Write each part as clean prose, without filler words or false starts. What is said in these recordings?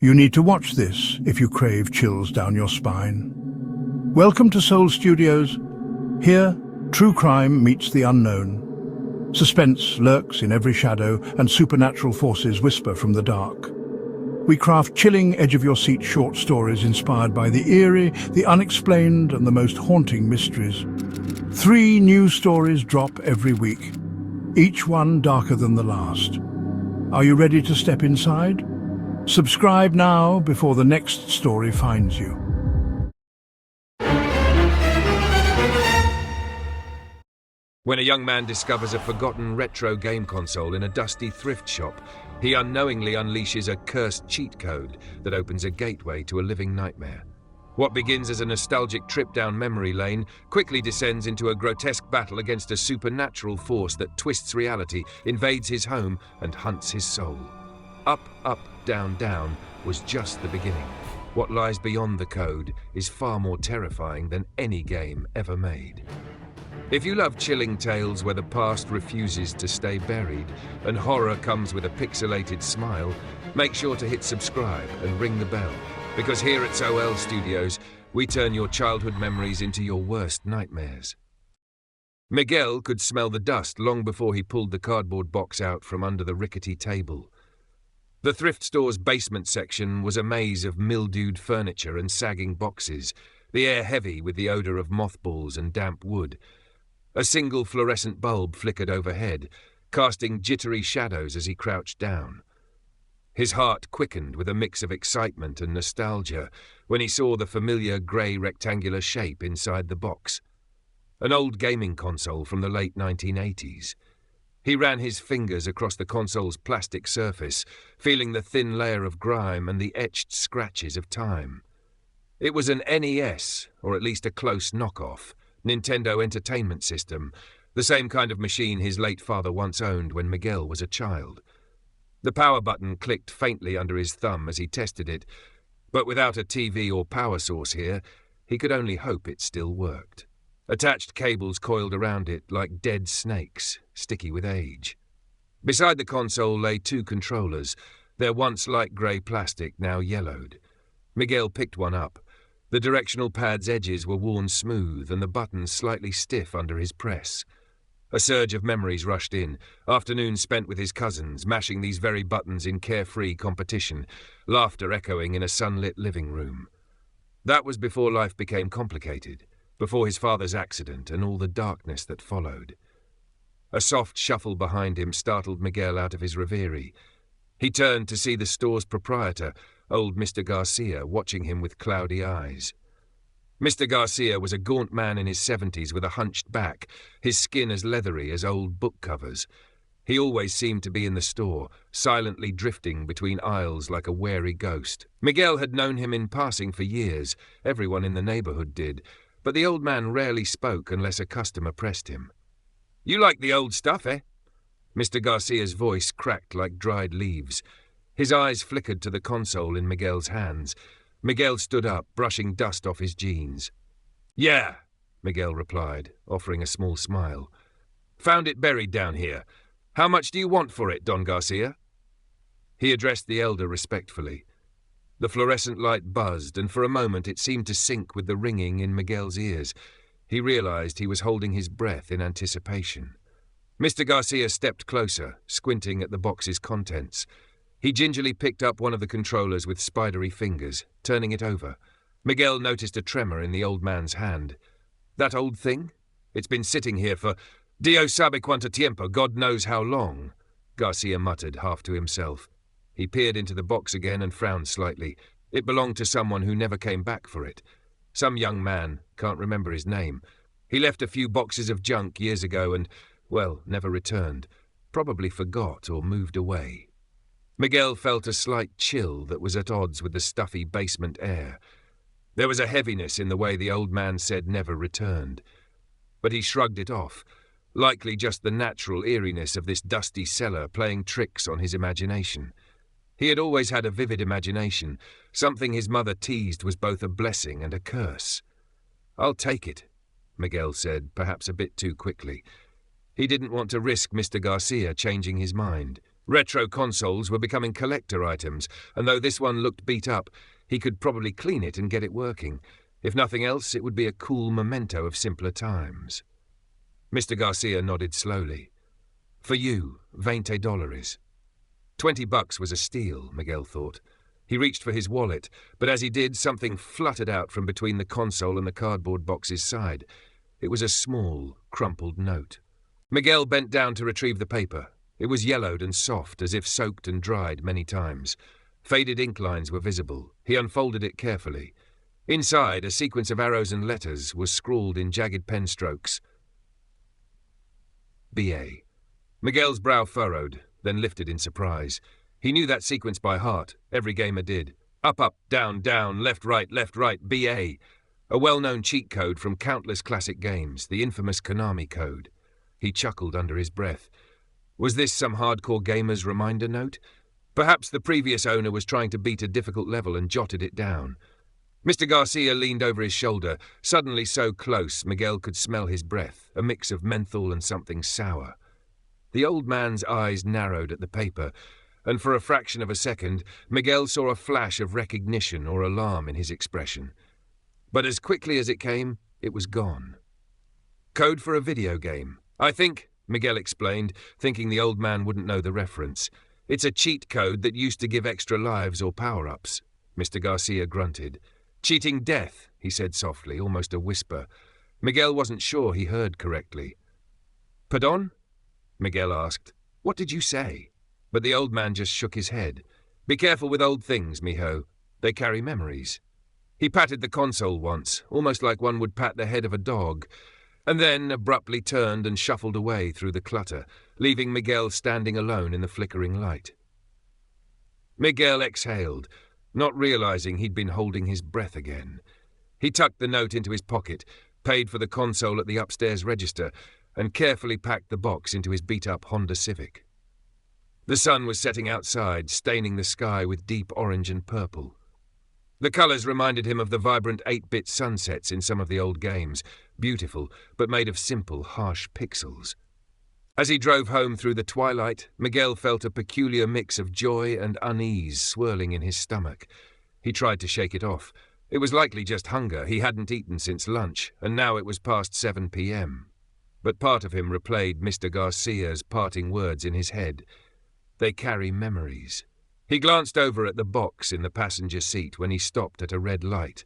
You need to watch this if you crave chills down your spine. Welcome to Soul Studios. Here, true crime meets the unknown. Suspense lurks in every shadow and supernatural forces whisper from the dark. We craft chilling, edge-of-your-seat short stories inspired by the eerie, the unexplained, and the most haunting mysteries. 3 new stories drop every week, each one darker than the last. Are you ready to step inside? Subscribe now before the next story finds you. When a young man discovers a forgotten retro game console in a dusty thrift shop, he unknowingly unleashes a cursed cheat code that opens a gateway to a living nightmare. What begins as a nostalgic trip down memory lane quickly descends into a grotesque battle against a supernatural force that twists reality, invades his home, and hunts his soul. Up, up, down, down was just the beginning. What lies beyond the code is far more terrifying than any game ever made. If you love chilling tales where the past refuses to stay buried and horror comes with a pixelated smile, make sure to hit subscribe and ring the bell, because here at SOL Studios, we turn your childhood memories into your worst nightmares. Miguel could smell the dust long before he pulled the cardboard box out from under the rickety table. The thrift store's basement section was a maze of mildewed furniture and sagging boxes, the air heavy with the odor of mothballs and damp wood. A single fluorescent bulb flickered overhead, casting jittery shadows as he crouched down. His heart quickened with a mix of excitement and nostalgia when he saw the familiar grey rectangular shape inside the box. An old gaming console from the late 1980s. He ran his fingers across the console's plastic surface, feeling the thin layer of grime and the etched scratches of time. It was an NES, or at least a close knockoff, Nintendo Entertainment System, the same kind of machine his late father once owned when Miguel was a child. The power button clicked faintly under his thumb as he tested it, but without a TV or power source here, he could only hope it still worked. Attached cables coiled around it like dead snakes, sticky with age. Beside the console lay 2 controllers, their once light grey plastic now yellowed. Miguel picked one up. The directional pad's edges were worn smooth and the buttons slightly stiff under his press. A surge of memories rushed in, afternoons spent with his cousins, mashing these very buttons in carefree competition, laughter echoing in a sunlit living room. That was before life became complicated, before his father's accident and all the darkness that followed. A soft shuffle behind him startled Miguel out of his reverie. He turned to see the store's proprietor, old Mr. Garcia, watching him with cloudy eyes. Mr. Garcia was a gaunt man in his 70s with a hunched back, his skin as leathery as old book covers. He always seemed to be in the store, silently drifting between aisles like a wary ghost. Miguel had known him in passing for years, everyone in the neighborhood did, but the old man rarely spoke unless a customer pressed him. "You like the old stuff, eh?" Mr. Garcia's voice cracked like dried leaves. His eyes flickered to the console in Miguel's hands. Miguel stood up, brushing dust off his jeans. "Yeah," Miguel replied, offering a small smile. "Found it buried down here. How much do you want for it, Don Garcia?" He addressed the elder respectfully. The fluorescent light buzzed, and for a moment it seemed to sync with the ringing in Miguel's ears. He realized he was holding his breath in anticipation. Mr. Garcia stepped closer, squinting at the box's contents. He gingerly picked up one of the controllers with spidery fingers, turning it over. Miguel noticed a tremor in the old man's hand. "That old thing? It's been sitting here for Dios sabe cuánto tiempo, God knows how long," Garcia muttered, half to himself. He peered into the box again and frowned slightly. It belonged to someone who never came back for it. Some young man, can't remember his name. He left a few boxes of junk years ago and, well, never returned. Probably forgot or moved away. Miguel felt a slight chill that was at odds with the stuffy basement air. There was a heaviness in the way the old man said never returned. But he shrugged it off, likely just the natural eeriness of this dusty cellar playing tricks on his imagination. He had always had a vivid imagination. Something his mother teased was both a blessing and a curse. "I'll take it," Miguel said, perhaps a bit too quickly. He didn't want to risk Mr. Garcia changing his mind. Retro consoles were becoming collector items, and though this one looked beat up, he could probably clean it and get it working. If nothing else, it would be a cool memento of simpler times. Mr. Garcia nodded slowly. For you, $20. $20 was a steal, Miguel thought. He reached for his wallet, but as he did, something fluttered out from between the console and the cardboard box's side. It was a small, crumpled note. Miguel bent down to retrieve the paper. It was yellowed and soft, as if soaked and dried many times. Faded ink lines were visible. He unfolded it carefully. Inside, a sequence of arrows and letters was scrawled in jagged pen strokes. B.A. Miguel's brow furrowed, then lifted in surprise. He knew that sequence by heart. Every gamer did. Up, up, down, down, left, right, B.A. A well-known cheat code from countless classic games, the infamous Konami code. He chuckled under his breath. Was this some hardcore gamer's reminder note? Perhaps the previous owner was trying to beat a difficult level and jotted it down. Mr. Garcia leaned over his shoulder, suddenly so close Miguel could smell his breath, a mix of menthol and something sour. The old man's eyes narrowed at the paper, and for a fraction of a second, Miguel saw a flash of recognition or alarm in his expression. But as quickly as it came, it was gone. Code for a video game. I think, Miguel explained, thinking the old man wouldn't know the reference. It's a cheat code that used to give extra lives or power-ups. Mr. Garcia grunted. Cheating death, he said softly, almost a whisper. Miguel wasn't sure he heard correctly. Pardon? Miguel asked. What did you say? But the old man just shook his head. Be careful with old things, mijo. They carry memories. He patted the console once, almost like one would pat the head of a dog, and then abruptly turned and shuffled away through the clutter, leaving Miguel standing alone in the flickering light. Miguel exhaled, not realizing he'd been holding his breath again. He tucked the note into his pocket, paid for the console at the upstairs register, and carefully packed the box into his beat-up Honda Civic. The sun was setting outside, staining the sky with deep orange and purple. The colours reminded him of the vibrant 8-bit sunsets in some of the old games, beautiful, but made of simple, harsh pixels. As he drove home through the twilight, Miguel felt a peculiar mix of joy and unease swirling in his stomach. He tried to shake it off. It was likely just hunger. He hadn't eaten since lunch, and now it was past 7 p.m. But part of him replayed Mr. Garcia's parting words in his head. They carry memories. He glanced over at the box in the passenger seat when he stopped at a red light.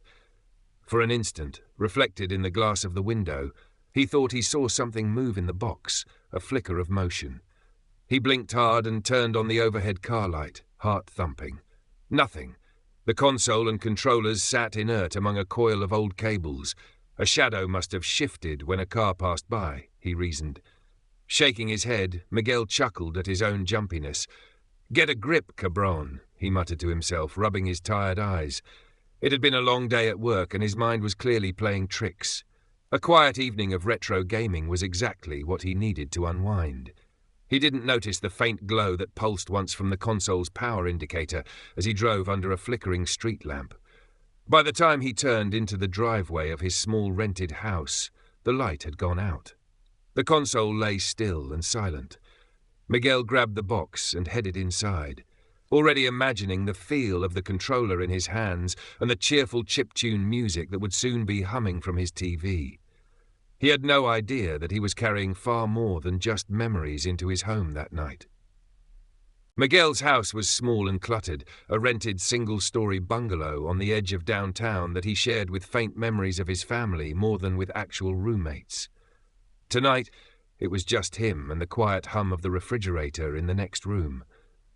For an instant, reflected in the glass of the window, he thought he saw something move in the box, a flicker of motion. He blinked hard and turned on the overhead car light, heart thumping. Nothing. The console and controllers sat inert among a coil of old cables. A shadow must have shifted when a car passed by, he reasoned. Shaking his head, Miguel chuckled at his own jumpiness. Get a grip, cabron, he muttered to himself, rubbing his tired eyes. It had been a long day at work, and his mind was clearly playing tricks. A quiet evening of retro gaming was exactly what he needed to unwind. He didn't notice the faint glow that pulsed once from the console's power indicator as he drove under a flickering street lamp. By the time he turned into the driveway of his small rented house, the light had gone out. The console lay still and silent. Miguel grabbed the box and headed inside, already imagining the feel of the controller in his hands and the cheerful chiptune music that would soon be humming from his TV. He had no idea that he was carrying far more than just memories into his home that night. Miguel's house was small and cluttered, a rented single-story bungalow on the edge of downtown that he shared with faint memories of his family more than with actual roommates. Tonight, it was just him and the quiet hum of the refrigerator in the next room.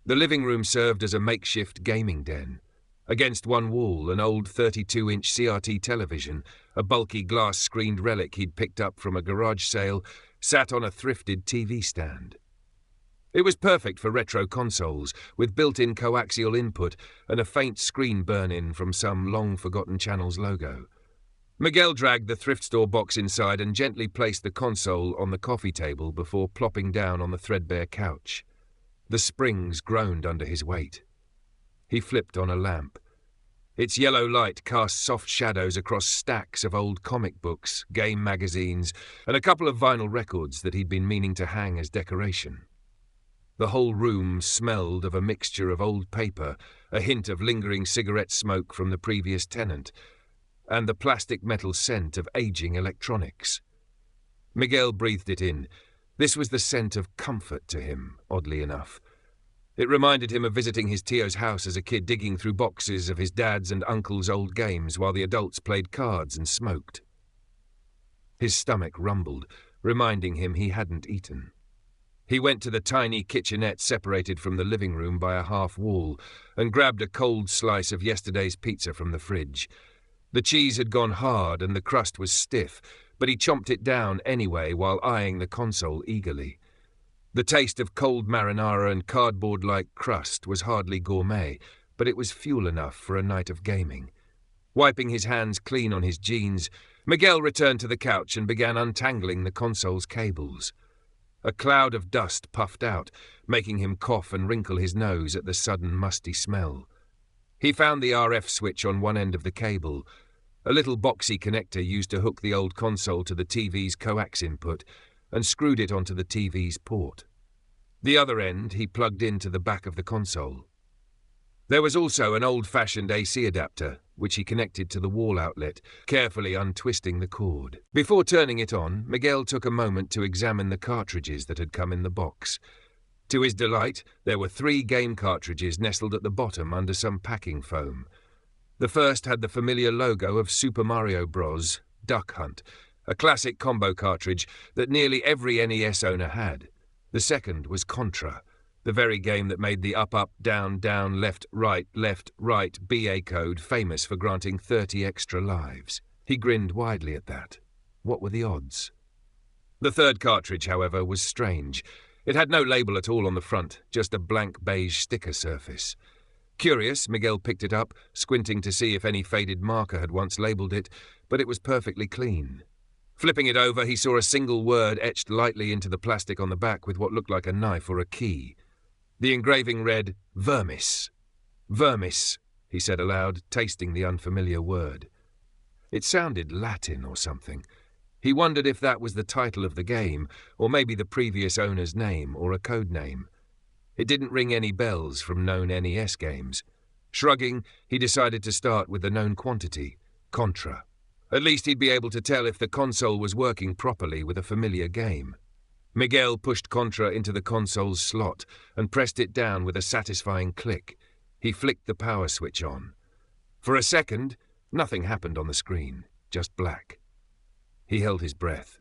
The living room served as a makeshift gaming den. Against one wall, an old 32-inch CRT television, a bulky glass-screened relic he'd picked up from a garage sale, sat on a thrifted TV stand. It was perfect for retro consoles, with built-in coaxial input and a faint screen burn-in from some long-forgotten channel's logo. Miguel dragged the thrift store box inside and gently placed the console on the coffee table before plopping down on the threadbare couch. The springs groaned under his weight. He flipped on a lamp. Its yellow light cast soft shadows across stacks of old comic books, game magazines, and a couple of vinyl records that he'd been meaning to hang as decoration. The whole room smelled of a mixture of old paper, a hint of lingering cigarette smoke from the previous tenant, and the plastic metal scent of aging electronics. Miguel breathed it in. This was the scent of comfort to him, oddly enough. It reminded him of visiting his tio's house as a kid, digging through boxes of his dad's and uncle's old games while the adults played cards and smoked. His stomach rumbled, reminding him he hadn't eaten. He went to the tiny kitchenette separated from the living room by a half wall and grabbed a cold slice of yesterday's pizza from the fridge. The cheese had gone hard and the crust was stiff, but he chomped it down anyway while eyeing the console eagerly. The taste of cold marinara and cardboard-like crust was hardly gourmet, but it was fuel enough for a night of gaming. Wiping his hands clean on his jeans, Miguel returned to the couch and began untangling the console's cables. A cloud of dust puffed out, making him cough and wrinkle his nose at the sudden musty smell. He found the RF switch on one end of the cable, a little boxy connector used to hook the old console to the TV's coax input, and screwed it onto the TV's port. The other end he plugged into the back of the console. There was also an old-fashioned AC adapter, which he connected to the wall outlet, carefully untwisting the cord. Before turning it on, Miguel took a moment to examine the cartridges that had come in the box. To his delight, there were 3 game cartridges nestled at the bottom under some packing foam. The first had the familiar logo of Super Mario Bros. Duck Hunt, a classic combo cartridge that nearly every NES owner had. The second was Contra, the very game that made the up, down, left, right, BA code famous for granting 30 extra lives. He grinned widely at that. What were the odds? The third cartridge, however, was strange. It had no label at all on the front, just a blank beige sticker surface. Curious, Miguel picked it up, squinting to see if any faded marker had once labelled it, but it was perfectly clean. Flipping it over, he saw a single word etched lightly into the plastic on the back with what looked like a knife or a key. The engraving read, Vermis. Vermis, he said aloud, tasting the unfamiliar word. It sounded Latin or something. He wondered if that was the title of the game, or maybe the previous owner's name or a code name. It didn't ring any bells from known NES games. Shrugging, he decided to start with the known quantity, Contra. At least he'd be able to tell if the console was working properly with a familiar game. Miguel pushed Contra into the console's slot and pressed it down with a satisfying click. He flicked the power switch on. For a second, nothing happened on the screen, just black. He held his breath.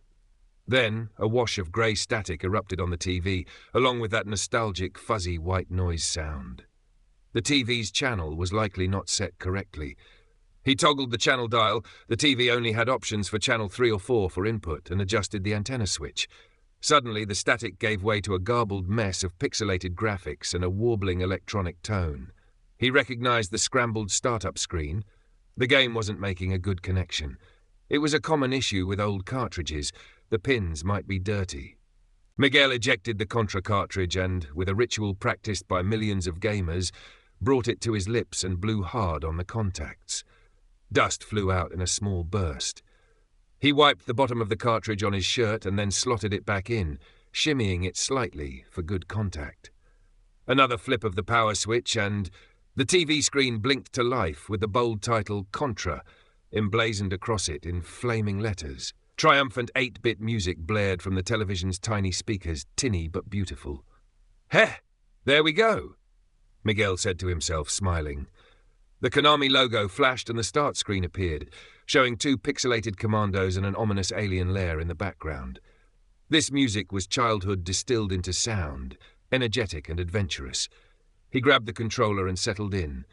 Then, a wash of grey static erupted on the TV, along with that nostalgic, fuzzy white noise sound. The TV's channel was likely not set correctly. He toggled the channel dial. The TV only had options for channel 3 or 4 for input, and adjusted the antenna switch. Suddenly, the static gave way to a garbled mess of pixelated graphics and a warbling electronic tone. He recognized the scrambled startup screen. The game wasn't making a good connection. It was a common issue with old cartridges. The pins might be dirty. Miguel ejected the Contra cartridge and, with a ritual practiced by millions of gamers, brought it to his lips and blew hard on the contacts. Dust flew out in a small burst. He wiped the bottom of the cartridge on his shirt and then slotted it back in, shimmying it slightly for good contact. Another flip of the power switch and the TV screen blinked to life with the bold title Contra emblazoned across it in flaming letters. Triumphant 8-bit music blared from the television's tiny speakers, tinny but beautiful. "Heh! There we go," Miguel said to himself, smiling. The Konami logo flashed and the start screen appeared, showing 2 pixelated commandos and an ominous alien lair in the background. This music was childhood distilled into sound, energetic and adventurous. He grabbed the controller and settled in.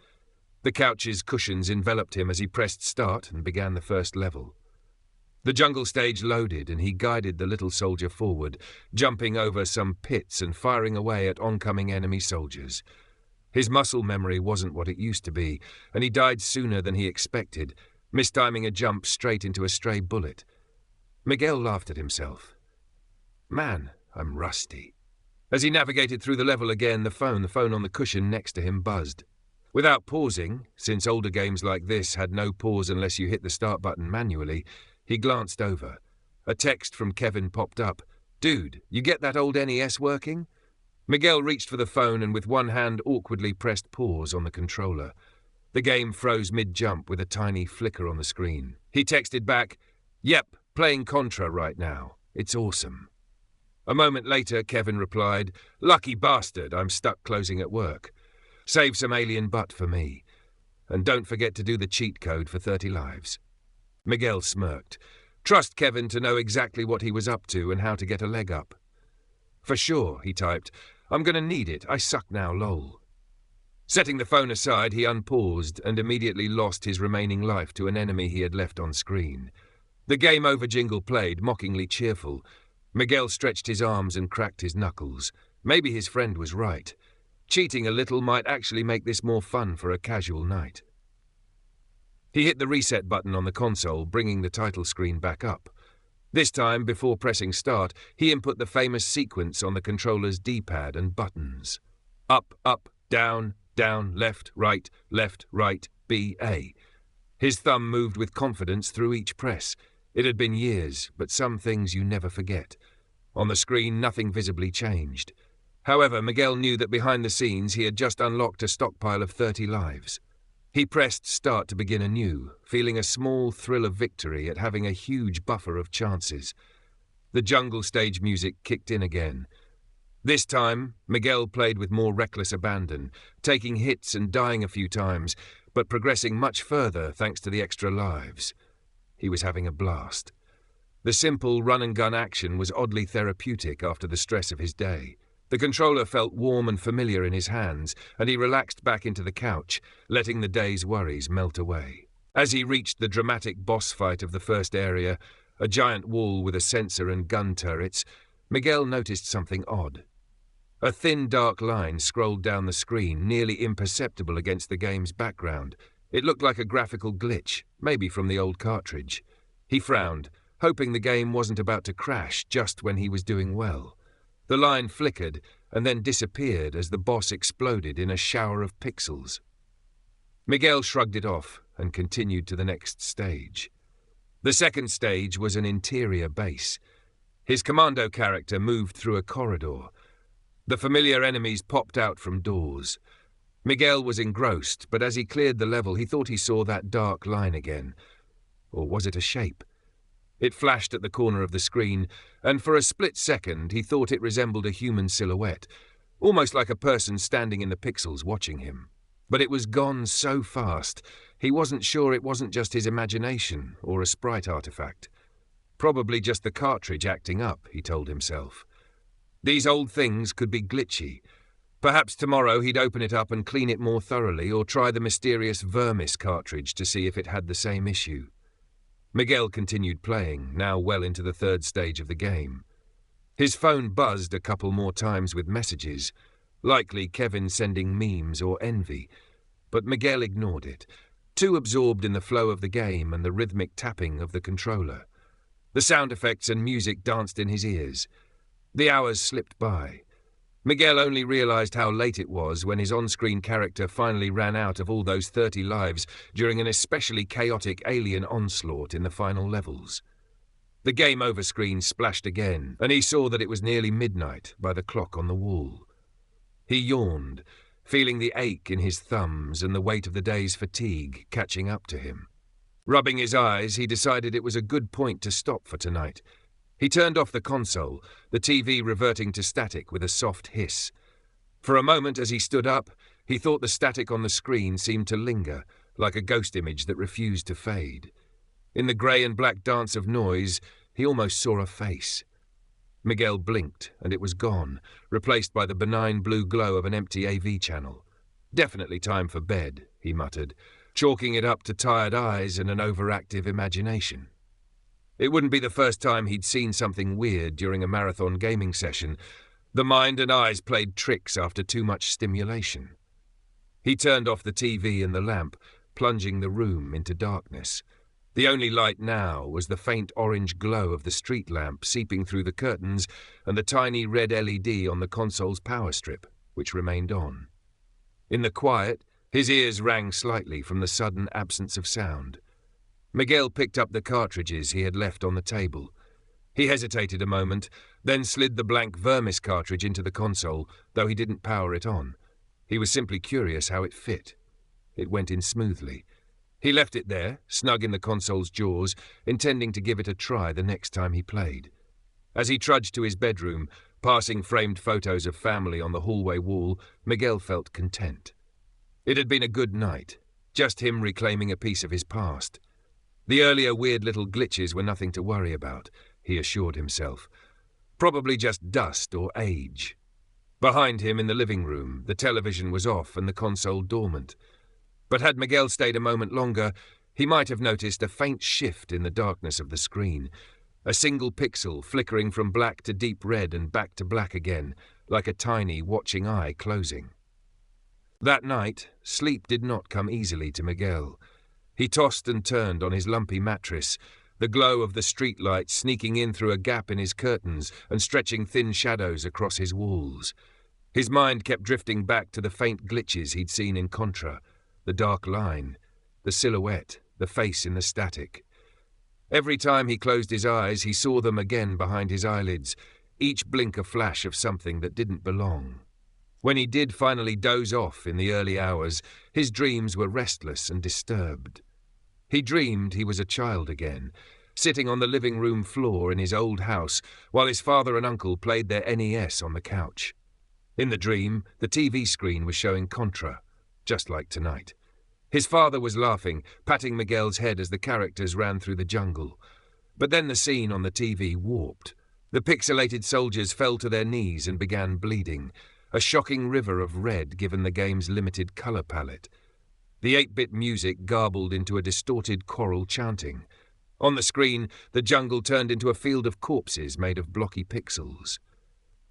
The couch's cushions enveloped him as he pressed start and began the first level. The jungle stage loaded and he guided the little soldier forward, jumping over some pits and firing away at oncoming enemy soldiers. His muscle memory wasn't what it used to be, and he died sooner than he expected, mistiming a jump straight into a stray bullet. Miguel laughed at himself. Man, I'm rusty. As he navigated through the level again, the phone on the cushion next to him buzzed. Without pausing, since older games like this had no pause unless you hit the start button manually, he glanced over. A text from Kevin popped up. "Dude, you get that old NES working?" Miguel reached for the phone and with one hand awkwardly pressed pause on the controller. The game froze mid-jump with a tiny flicker on the screen. He texted back, "Yep, playing Contra right now. It's awesome." A moment later, Kevin replied, "Lucky bastard, I'm stuck closing at work. Save some alien butt for me. And don't forget to do the cheat code for 30 lives." Miguel smirked. Trust Kevin to know exactly what he was up to and how to get a leg up. "For sure," he typed. "I'm going to need it. I suck now, lol." Setting the phone aside, he unpaused and immediately lost his remaining life to an enemy he had left on screen. The game over jingle played, mockingly cheerful. Miguel stretched his arms and cracked his knuckles. Maybe his friend was right. Cheating a little might actually make this more fun for a casual night. He hit the reset button on the console, bringing the title screen back up. This time, before pressing start, he input the famous sequence on the controller's D-pad and buttons. Up, up, down, down, left, right, B, A. His thumb moved with confidence through each press. It had been years, but some things you never forget. On the screen, nothing visibly changed. However, Miguel knew that behind the scenes he had just unlocked a stockpile of 30 lives. He pressed start to begin anew, feeling a small thrill of victory at having a huge buffer of chances. The jungle stage music kicked in again. This time, Miguel played with more reckless abandon, taking hits and dying a few times, but progressing much further thanks to the extra lives. He was having a blast. The simple run-and-gun action was oddly therapeutic after the stress of his day. The controller felt warm and familiar in his hands, and he relaxed back into the couch, letting the day's worries melt away. As he reached the dramatic boss fight of the first area, a giant wall with a sensor and gun turrets, Miguel noticed something odd. A thin, dark line scrolled down the screen, nearly imperceptible against the game's background. It looked like a graphical glitch, maybe from the old cartridge. He frowned, hoping the game wasn't about to crash just when he was doing well. The line flickered and then disappeared as the boss exploded in a shower of pixels. Miguel shrugged it off and continued to the next stage. The second stage was an interior base. His commando character moved through a corridor. The familiar enemies popped out from doors. Miguel was engrossed, but as he cleared the level, he thought he saw that dark line again. Or was it a shape? It flashed at the corner of the screen, and for a split second he thought it resembled a human silhouette, almost like a person standing in the pixels watching him. But it was gone so fast, he wasn't sure it wasn't just his imagination or a sprite artifact. Probably just the cartridge acting up, he told himself. These old things could be glitchy. Perhaps tomorrow he'd open it up and clean it more thoroughly, or try the mysterious Vermis cartridge to see if it had the same issue. Miguel continued playing, now well into the third stage of the game. His phone buzzed a couple more times with messages, likely Kevin sending memes or envy, but Miguel ignored it, too absorbed in the flow of the game and the rhythmic tapping of the controller. The sound effects and music danced in his ears. The hours slipped by. Miguel only realized how late it was when his on-screen character finally ran out of all those 30 lives during an especially chaotic alien onslaught in the final levels. The game over screen splashed again, and he saw that it was nearly midnight by the clock on the wall. He yawned, feeling the ache in his thumbs and the weight of the day's fatigue catching up to him. Rubbing his eyes, he decided it was a good point to stop for tonight. He turned off the console, the TV reverting to static with a soft hiss. For a moment as he stood up, he thought the static on the screen seemed to linger, like a ghost image that refused to fade. In the grey and black dance of noise, he almost saw a face. Miguel blinked, and it was gone, replaced by the benign blue glow of an empty AV channel. Definitely time for bed, he muttered, chalking it up to tired eyes and an overactive imagination. It wouldn't be the first time he'd seen something weird during a marathon gaming session. The mind and eyes played tricks after too much stimulation. He turned off the TV and the lamp, plunging the room into darkness. The only light now was the faint orange glow of the street lamp seeping through the curtains and the tiny red LED on the console's power strip, which remained on. In the quiet, his ears rang slightly from the sudden absence of sound. Miguel picked up the cartridges he had left on the table. He hesitated a moment, then slid the blank Vermis cartridge into the console, though he didn't power it on. He was simply curious how it fit. It went in smoothly. He left it there, snug in the console's jaws, intending to give it a try the next time he played. As he trudged to his bedroom, passing framed photos of family on the hallway wall, Miguel felt content. It had been a good night, just him reclaiming a piece of his past. The earlier weird little glitches were nothing to worry about, he assured himself. Probably just dust or age. Behind him in the living room, the television was off and the console dormant. But had Miguel stayed a moment longer, he might have noticed a faint shift in the darkness of the screen, a single pixel flickering from black to deep red and back to black again, like a tiny watching eye closing. That night, sleep did not come easily to Miguel. He tossed and turned on his lumpy mattress, the glow of the streetlight sneaking in through a gap in his curtains and stretching thin shadows across his walls. His mind kept drifting back to the faint glitches he'd seen in Contra, the dark line, the silhouette, the face in the static. Every time he closed his eyes, he saw them again behind his eyelids, each blink a flash of something that didn't belong. When he did finally doze off in the early hours, his dreams were restless and disturbed. He dreamed he was a child again, sitting on the living room floor in his old house while his father and uncle played their NES on the couch. In the dream, the TV screen was showing Contra, just like tonight. His father was laughing, patting Miguel's head as the characters ran through the jungle. But then the scene on the TV warped. The pixelated soldiers fell to their knees and began bleeding, a shocking river of red given the game's limited color palette. The 8-bit music garbled into a distorted choral chanting. On the screen, the jungle turned into a field of corpses made of blocky pixels.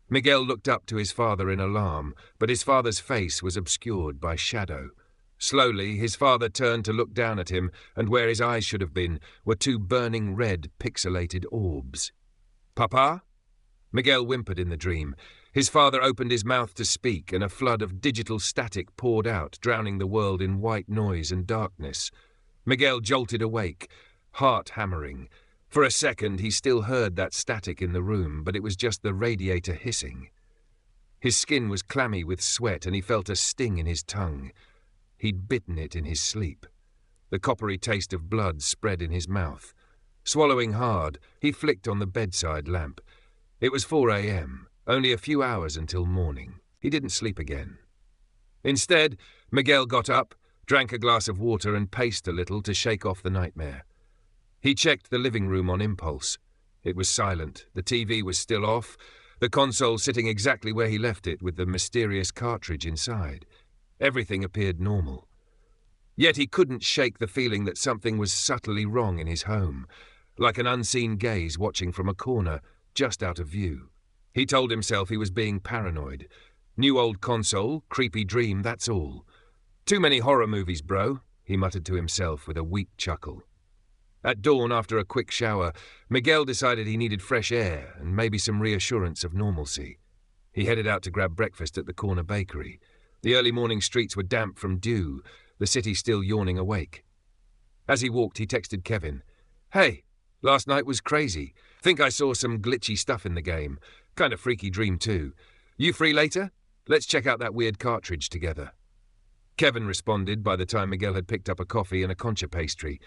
Miguel looked up to his father in alarm, but his father's face was obscured by shadow. Slowly, his father turned to look down at him, and where his eyes should have been were two burning red, pixelated orbs. "Papa?" Miguel whimpered in the dream. His father opened his mouth to speak, and a flood of digital static poured out, drowning the world in white noise and darkness. Miguel jolted awake, heart hammering. For a second, he still heard that static in the room, but it was just the radiator hissing. His skin was clammy with sweat, and he felt a sting in his tongue. He'd bitten it in his sleep. The coppery taste of blood spread in his mouth. Swallowing hard, he flicked on the bedside lamp. It was 4 a.m., only a few hours until morning. He didn't sleep again. Instead, Miguel got up, drank a glass of water and paced a little to shake off the nightmare. He checked the living room on impulse. It was silent. The TV was still off, the console sitting exactly where he left it with the mysterious cartridge inside. Everything appeared normal. Yet he couldn't shake the feeling that something was subtly wrong in his home, like an unseen gaze watching from a corner, just out of view. He told himself he was being paranoid. New old console, creepy dream, that's all. Too many horror movies, bro, he muttered to himself with a weak chuckle. At dawn, after a quick shower, Miguel decided he needed fresh air and maybe some reassurance of normalcy. He headed out to grab breakfast at the corner bakery. The early morning streets were damp from dew, the city still yawning awake. As he walked, he texted Kevin. "Hey, last night was crazy. Think I saw some glitchy stuff in the game. Kind of freaky dream too. You free later? Let's check out that weird cartridge together." Kevin responded by the time Miguel had picked up a coffee and a concha pastry.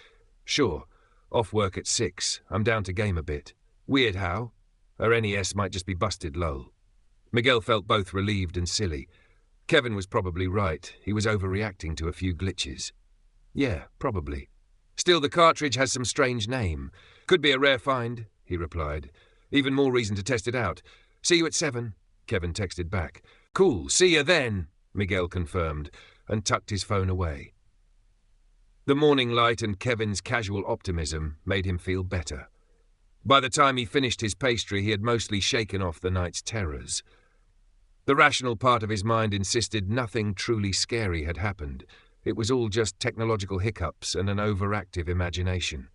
"Sure. Off work at 6. I'm down to game a bit. Weird how? Her NES might just be busted, lol." Miguel felt both relieved and silly. Kevin was probably right. He was overreacting to a few glitches. Yeah, probably. Still, the cartridge has some strange name. Could be a rare find, he replied. Even more reason to test it out. "See you at 7, Kevin texted back. "Cool, see you then," Miguel confirmed, and tucked his phone away. The morning light and Kevin's casual optimism made him feel better. By the time he finished his pastry, he had mostly shaken off the night's terrors. The rational part of his mind insisted nothing truly scary had happened. It was all just technological hiccups and an overactive imagination.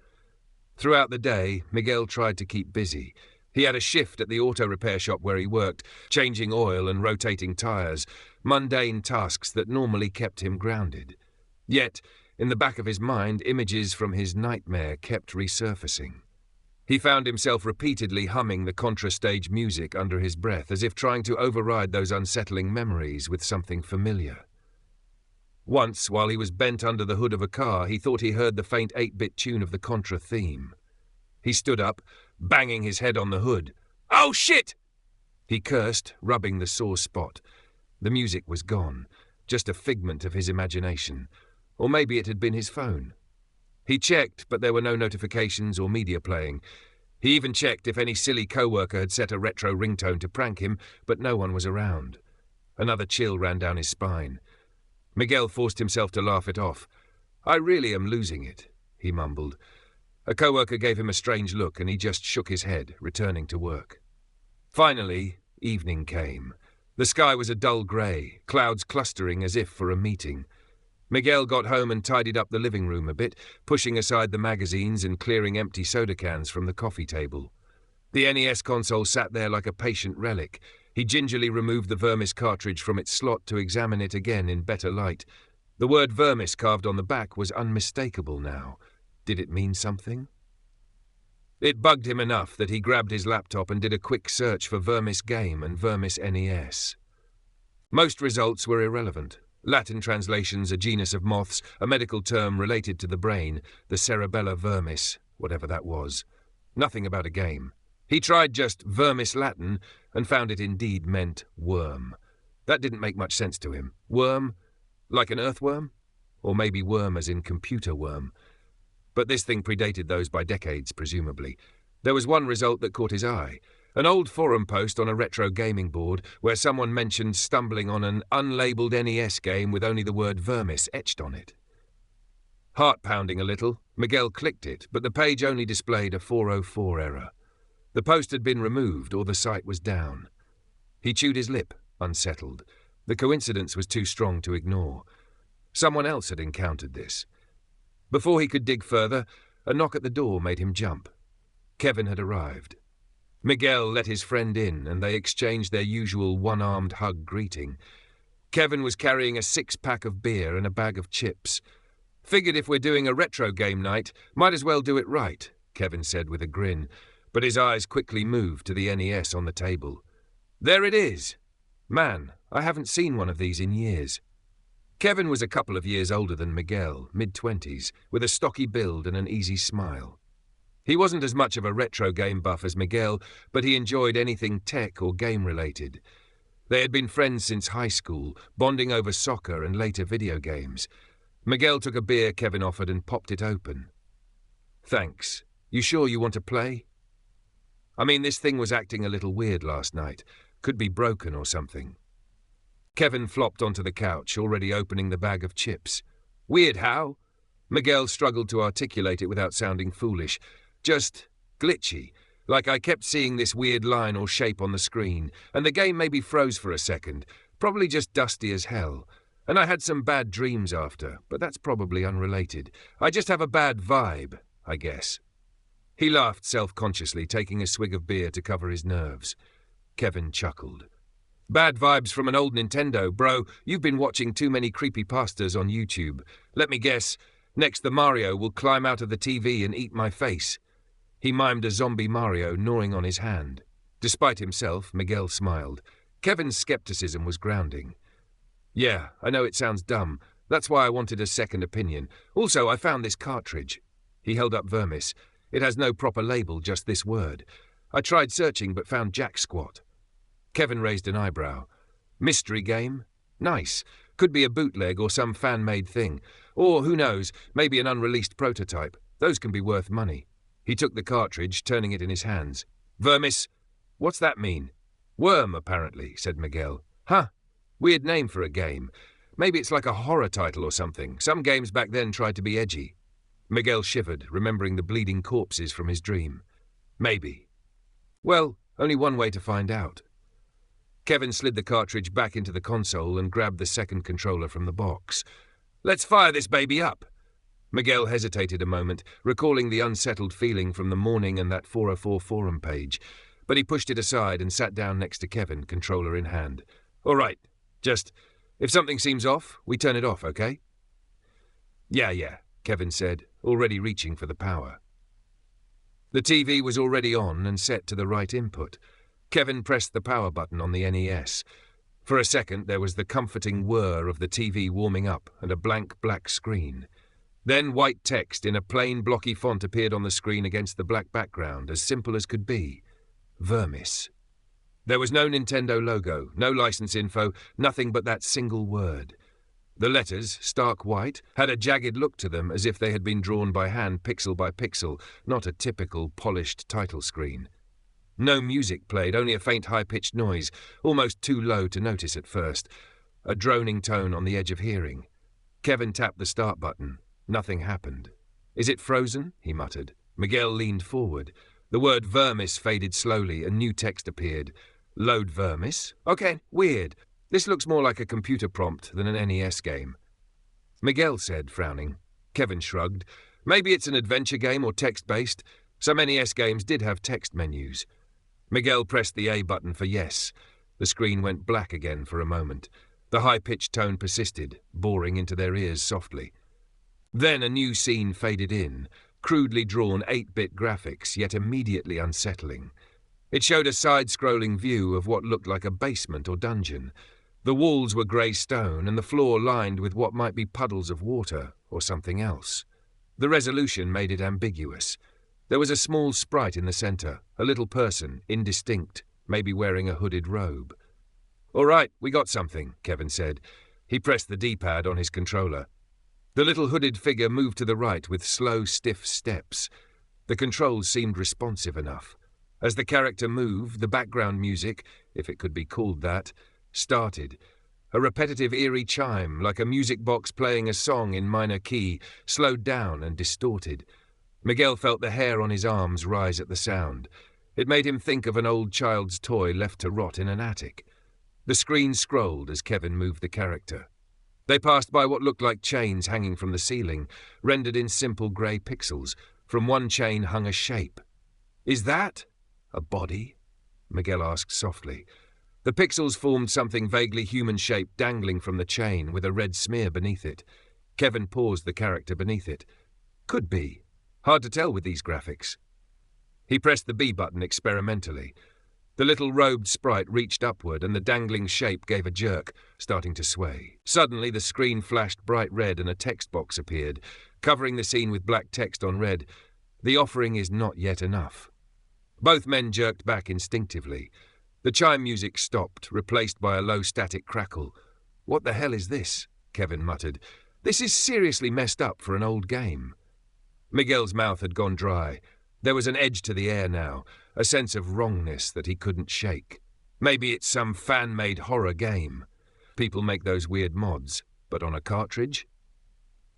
Throughout the day, Miguel tried to keep busy. He had a shift at the auto repair shop where he worked, changing oil and rotating tires, mundane tasks that normally kept him grounded. Yet, in the back of his mind, images from his nightmare kept resurfacing. He found himself repeatedly humming the Contra stage music under his breath, as if trying to override those unsettling memories with something familiar. Once, while he was bent under the hood of a car, he thought he heard the faint 8-bit tune of the Contra theme. He stood up, banging his head on the hood. "Oh, shit!" He cursed, rubbing the sore spot. The music was gone, just a figment of his imagination. Or maybe it had been his phone. He checked, but there were no notifications or media playing. He even checked if any silly coworker had set a retro ringtone to prank him, but no one was around. Another chill ran down his spine. Miguel forced himself to laugh it off. "I really am losing it," he mumbled. A coworker gave him a strange look, and he just shook his head, returning to work. Finally, evening came. The sky was a dull grey, clouds clustering as if for a meeting. Miguel got home and tidied up the living room a bit, pushing aside the magazines and clearing empty soda cans from the coffee table. The NES console sat there like a patient relic. He gingerly removed the Vermis cartridge from its slot to examine it again in better light. The word Vermis carved on the back was unmistakable now. Did it mean something? It bugged him enough that he grabbed his laptop and did a quick search for Vermis Game and Vermis NES. Most results were irrelevant. Latin translations, a genus of moths, a medical term related to the brain, the cerebella vermis, whatever that was. Nothing about a game. He tried just Vermis Latin and found it indeed meant worm. That didn't make much sense to him. Worm? Like an earthworm? Or maybe worm as in computer worm. But this thing predated those by decades, presumably. There was one result that caught his eye. An old forum post on a retro gaming board where someone mentioned stumbling on an unlabeled NES game with only the word Vermis etched on it. Heart pounding a little, Miguel clicked it, but the page only displayed a 404 error. The post had been removed, or the site was down. He chewed his lip, unsettled. The coincidence was too strong to ignore. Someone else had encountered this. Before he could dig further, a knock at the door made him jump. Kevin had arrived. Miguel let his friend in, and they exchanged their usual one-armed hug greeting. Kevin was carrying a 6-pack of beer and a bag of chips. "Figured if we're doing a retro game night, might as well do it right," Kevin said with a grin, but his eyes quickly moved to the NES on the table. "There it is! Man, I haven't seen one of these in years." Kevin was a couple of years older than Miguel, mid-20s, with a stocky build and an easy smile. He wasn't as much of a retro game buff as Miguel, but he enjoyed anything tech or game-related. They had been friends since high school, bonding over soccer and later video games. Miguel took a beer Kevin offered and popped it open. "Thanks. You sure you want to play?" "I mean, this thing was acting a little weird last night. Could be broken or something." Kevin flopped onto the couch, already opening the bag of chips. "Weird how?" Miguel struggled to articulate it without sounding foolish. "Just glitchy, like I kept seeing this weird line or shape on the screen, and the game maybe froze for a second, probably just dusty as hell. And I had some bad dreams after, but that's probably unrelated. I just have a bad vibe, I guess." He laughed self-consciously, taking a swig of beer to cover his nerves. Kevin chuckled. "Bad vibes from an old Nintendo, bro. You've been watching too many creepypastas on YouTube. Let me guess, next the Mario will climb out of the TV and eat my face." He mimed a zombie Mario gnawing on his hand. Despite himself, Miguel smiled. Kevin's skepticism was grounding. "Yeah, I know it sounds dumb. That's why I wanted a second opinion. Also, I found this cartridge." He held up Vermis. "It has no proper label, just this word. I tried searching but found jack squat." Kevin raised an eyebrow. "Mystery game? Nice. Could be a bootleg or some fan-made thing. Or, who knows, maybe an unreleased prototype. Those can be worth money." He took the cartridge, turning it in his hands. "Vermis? What's that mean?" "Worm, apparently," said Miguel. "Huh. Weird name for a game. Maybe it's like a horror title or something. Some games back then tried to be edgy." Miguel shivered, remembering the bleeding corpses from his dream. "Maybe." "Well, only one way to find out." Kevin slid the cartridge back into the console and grabbed the second controller from the box. "Let's fire this baby up." Miguel hesitated a moment, recalling the unsettled feeling from the morning and that 404 forum page, but he pushed it aside and sat down next to Kevin, controller in hand. "All right, just, if something seems off, we turn it off, okay?" Yeah, Kevin said, already reaching for the power. The TV was already on and set to the right input. Kevin pressed the power button on the NES. For a second, there was the comforting whir of the TV warming up and a blank black screen. Then white text in a plain blocky font appeared on the screen against the black background, as simple as could be. Vermis. There was no Nintendo logo, no license info, nothing but that single word. The letters, stark white, had a jagged look to them as if they had been drawn by hand pixel by pixel, not a typical polished title screen. No music played, only a faint high-pitched noise, almost too low to notice at first. A droning tone on the edge of hearing. Kevin tapped the start button. Nothing happened. "Is it frozen?" he muttered. Miguel leaned forward. The word vermis faded slowly, and new text appeared. Load vermis? Okay, weird. This looks more like a computer prompt than an NES game. Miguel said, frowning. Kevin shrugged. Maybe it's an adventure game or text-based. Some NES games did have text menus. Miguel pressed the A button for yes. The screen went black again for a moment. The high-pitched tone persisted, boring into their ears softly. Then a new scene faded in, crudely drawn 8-bit graphics, yet immediately unsettling. It showed a side-scrolling view of what looked like a basement or dungeon. The walls were grey stone and the floor lined with what might be puddles of water or something else. The resolution made it ambiguous. There was a small sprite in the centre, a little person, indistinct, maybe wearing a hooded robe. "All right, we got something," Kevin said. He pressed the D-pad on his controller. The little hooded figure moved to the right with slow, stiff steps. The controls seemed responsive enough. As the character moved, the background music, if it could be called that, started. A repetitive eerie chime, like a music box playing a song in minor key, slowed down and distorted. Miguel felt the hair on his arms rise at the sound. It made him think of an old child's toy left to rot in an attic. The screen scrolled as Kevin moved the character. They passed by what looked like chains hanging from the ceiling, rendered in simple grey pixels. From one chain hung a shape. "Is that a body?" Miguel asked softly. The pixels formed something vaguely human-shaped dangling from the chain with a red smear beneath it. Kevin paused the character beneath it. Could be. Hard to tell with these graphics. He pressed the B button experimentally. The little robed sprite reached upward and the dangling shape gave a jerk, starting to sway. Suddenly the screen flashed bright red and a text box appeared, covering the scene with black text on red. "The offering is not yet enough." Both men jerked back instinctively. The chime music stopped, replaced by a low static crackle. "What the hell is this?" Kevin muttered. "This is seriously messed up for an old game." Miguel's mouth had gone dry. There was an edge to the air now, a sense of wrongness that he couldn't shake. Maybe it's some fan-made horror game. People make those weird mods, but on a cartridge?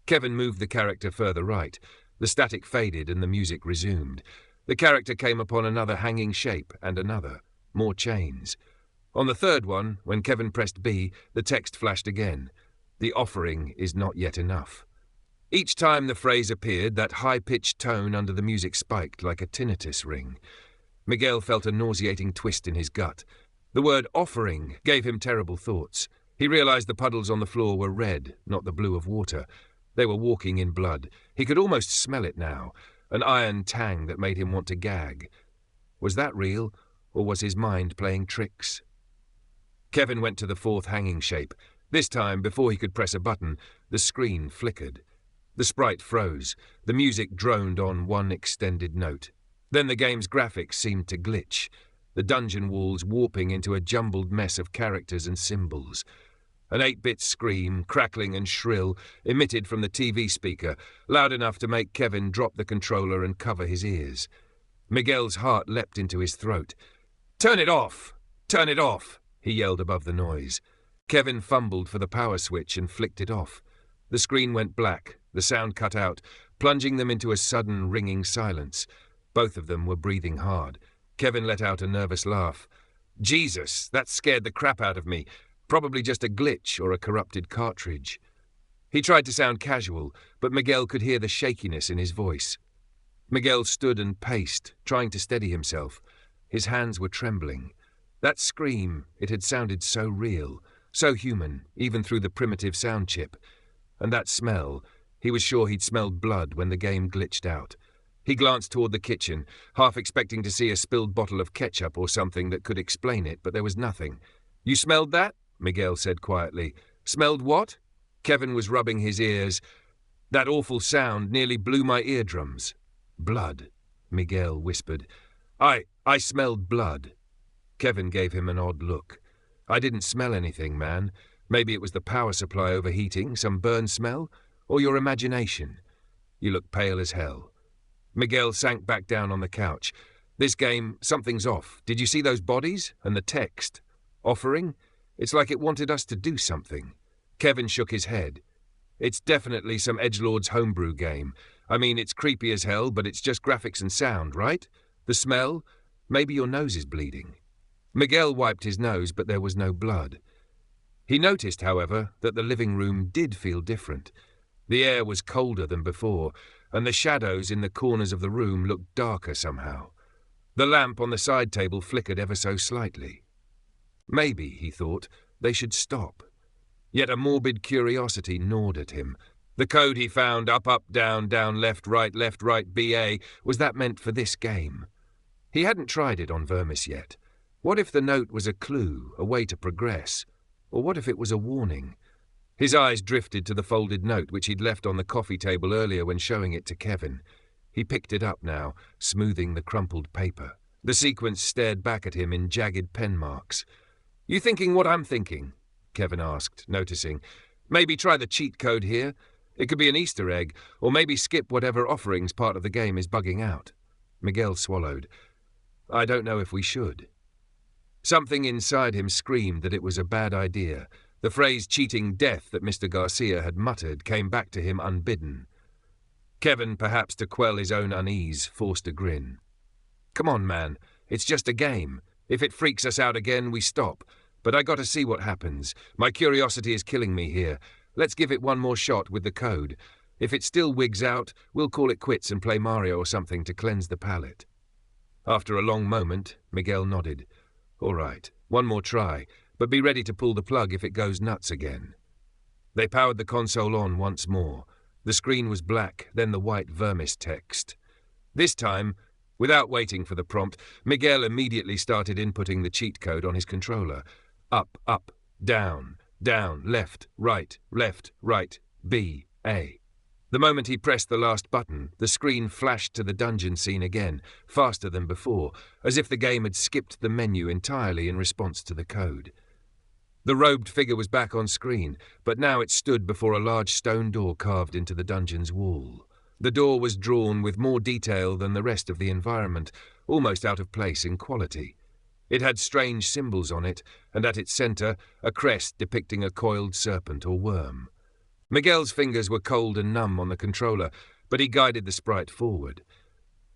Kevin moved the character further right. The static faded and the music resumed. The character came upon another hanging shape and another. More chains. On the third one, when Kevin pressed B, the text flashed again. "The offering is not yet enough." Each time the phrase appeared, that high-pitched tone under the music spiked like a tinnitus ring. Miguel felt a nauseating twist in his gut. The word offering gave him terrible thoughts. He realized the puddles on the floor were red, not the blue of water. They were walking in blood. He could almost smell it now, an iron tang that made him want to gag. Was that real, or was his mind playing tricks? Kevin went to the fourth hanging shape. This time, before he could press a button, the screen flickered. The sprite froze. The music droned on one extended note. Then the game's graphics seemed to glitch, the dungeon walls warping into a jumbled mess of characters and symbols. An 8-bit scream, crackling and shrill, emitted from the TV speaker, loud enough to make Kevin drop the controller and cover his ears. Miguel's heart leapt into his throat. "Turn it off! Turn it off!" he yelled above the noise. Kevin fumbled for the power switch and flicked it off. The screen went black, the sound cut out, plunging them into a sudden, ringing silence. Both of them were breathing hard. Kevin let out a nervous laugh. "Jesus, that scared the crap out of me. Probably just a glitch or a corrupted cartridge." He tried to sound casual, but Miguel could hear the shakiness in his voice. Miguel stood and paced, trying to steady himself. His hands were trembling. That scream, it had sounded so real, so human, even through the primitive sound chip. And that smell, he was sure he'd smelled blood when the game glitched out. He glanced toward the kitchen, half expecting to see a spilled bottle of ketchup or something that could explain it, but there was nothing. "You smelled that?" Miguel said quietly. "Smelled what?" Kevin was rubbing his ears. "That awful sound nearly blew my eardrums." "Blood," Miguel whispered. I smelled blood." Kevin gave him an odd look. "I didn't smell anything, man. Maybe it was the power supply overheating, some burn smell, or your imagination. You look pale as hell." Miguel sank back down on the couch. "This game, something's off. Did you see those bodies? And the text? Offering? It's like it wanted us to do something." Kevin shook his head. "It's definitely some edgelord's homebrew game. I mean, it's creepy as hell, but it's just graphics and sound, right? The smell? Maybe your nose is bleeding." Miguel wiped his nose, but there was no blood. He noticed, however, that the living room did feel different. The air was colder than before, and the shadows in the corners of the room looked darker somehow. The lamp on the side table flickered ever so slightly. Maybe, he thought, they should stop. Yet a morbid curiosity gnawed at him. The code he found, up, down, left, right, BA, was that meant for this game? He hadn't tried it on Vermis yet. What if the note was a clue, a way to progress? Or what if it was a warning? His eyes drifted to the folded note which he'd left on the coffee table earlier when showing it to Kevin. He picked it up now, smoothing the crumpled paper. The sequence stared back at him in jagged pen marks. "You thinking what I'm thinking?" Kevin asked, noticing. "Maybe try the cheat code here. It could be an Easter egg, or maybe skip whatever offerings part of the game is bugging out." Miguel swallowed. "I don't know if we should." Something inside him screamed that it was a bad idea. The phrase cheating death that Mr. Garcia had muttered came back to him unbidden. Kevin, perhaps to quell his own unease, forced a grin. "Come on, man. It's just a game. If it freaks us out again, we stop. But I gotta see what happens. My curiosity is killing me here. Let's give it one more shot with the code. If it still wigs out, we'll call it quits and play Mario or something to cleanse the palate." After a long moment, Miguel nodded. "All right, one more try, but be ready to pull the plug if it goes nuts again." They powered the console on once more. The screen was black, then the white Vermis text. This time, without waiting for the prompt, Miguel immediately started inputting the cheat code on his controller. Up, down, left, right, B, A. The moment he pressed the last button, the screen flashed to the dungeon scene again, faster than before, as if the game had skipped the menu entirely in response to the code. The robed figure was back on screen, but now it stood before a large stone door carved into the dungeon's wall. The door was drawn with more detail than the rest of the environment, almost out of place in quality. It had strange symbols on it, and at its center, a crest depicting a coiled serpent or worm. Miguel's fingers were cold and numb on the controller, but he guided the sprite forward.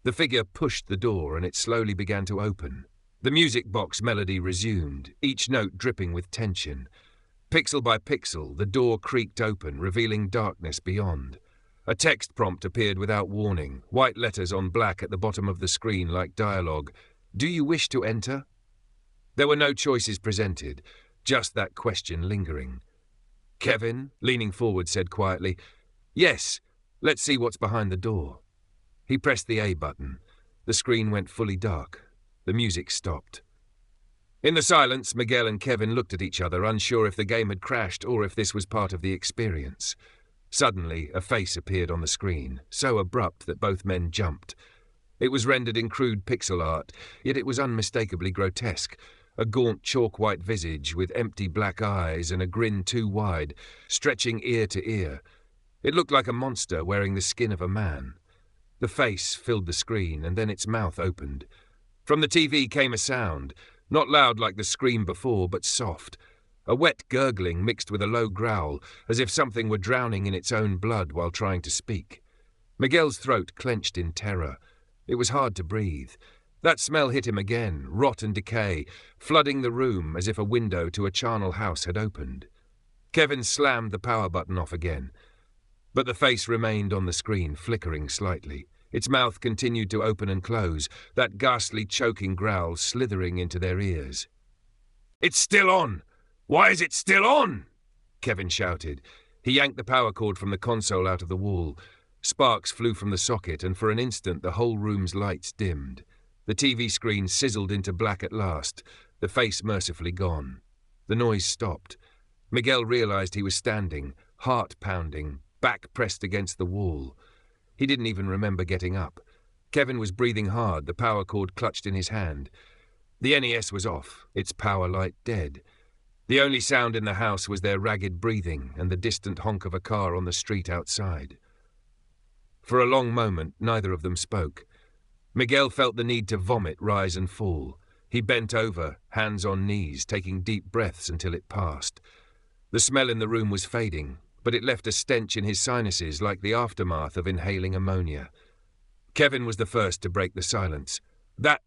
The figure pushed the door and it slowly began to open. The music box melody resumed, each note dripping with tension. Pixel by pixel, the door creaked open, revealing darkness beyond. A text prompt appeared without warning, white letters on black at the bottom of the screen like dialogue. "Do you wish to enter?" There were no choices presented, just that question lingering. Kevin, leaning forward, said quietly, "Yes, let's see what's behind the door." He pressed the A button. The screen went fully dark. The music stopped. In the silence, Miguel and Kevin looked at each other, unsure if the game had crashed or if this was part of the experience. Suddenly, a face appeared on the screen, so abrupt that both men jumped. It was rendered in crude pixel art, yet it was unmistakably grotesque. A gaunt chalk-white visage with empty black eyes and a grin too wide, stretching ear to ear. It looked like a monster wearing the skin of a man. The face filled the screen, and then its mouth opened. From the TV came a sound, not loud like the scream before, but soft. A wet gurgling mixed with a low growl, as if something were drowning in its own blood while trying to speak. Miguel's throat clenched in terror. It was hard to breathe. That smell hit him again, rot and decay, flooding the room as if a window to a charnel house had opened. Kevin slammed the power button off again. But the face remained on the screen, flickering slightly. Its mouth continued to open and close, that ghastly choking growl slithering into their ears. "It's still on! Why is it still on?" Kevin shouted. He yanked the power cord from the console out of the wall. Sparks flew from the socket, and for an instant the whole room's lights dimmed. The TV screen sizzled into black at last, the face mercifully gone. The noise stopped. Miguel realized he was standing, heart pounding, back pressed against the wall. He didn't even remember getting up. Kevin was breathing hard, the power cord clutched in his hand. The NES was off, its power light dead. The only sound in the house was their ragged breathing and the distant honk of a car on the street outside. For a long moment, neither of them spoke. Miguel felt the need to vomit rise and fall. He bent over, hands on knees, taking deep breaths until it passed. The smell in the room was fading, but it left a stench in his sinuses like the aftermath of inhaling ammonia. Kevin was the first to break the silence. That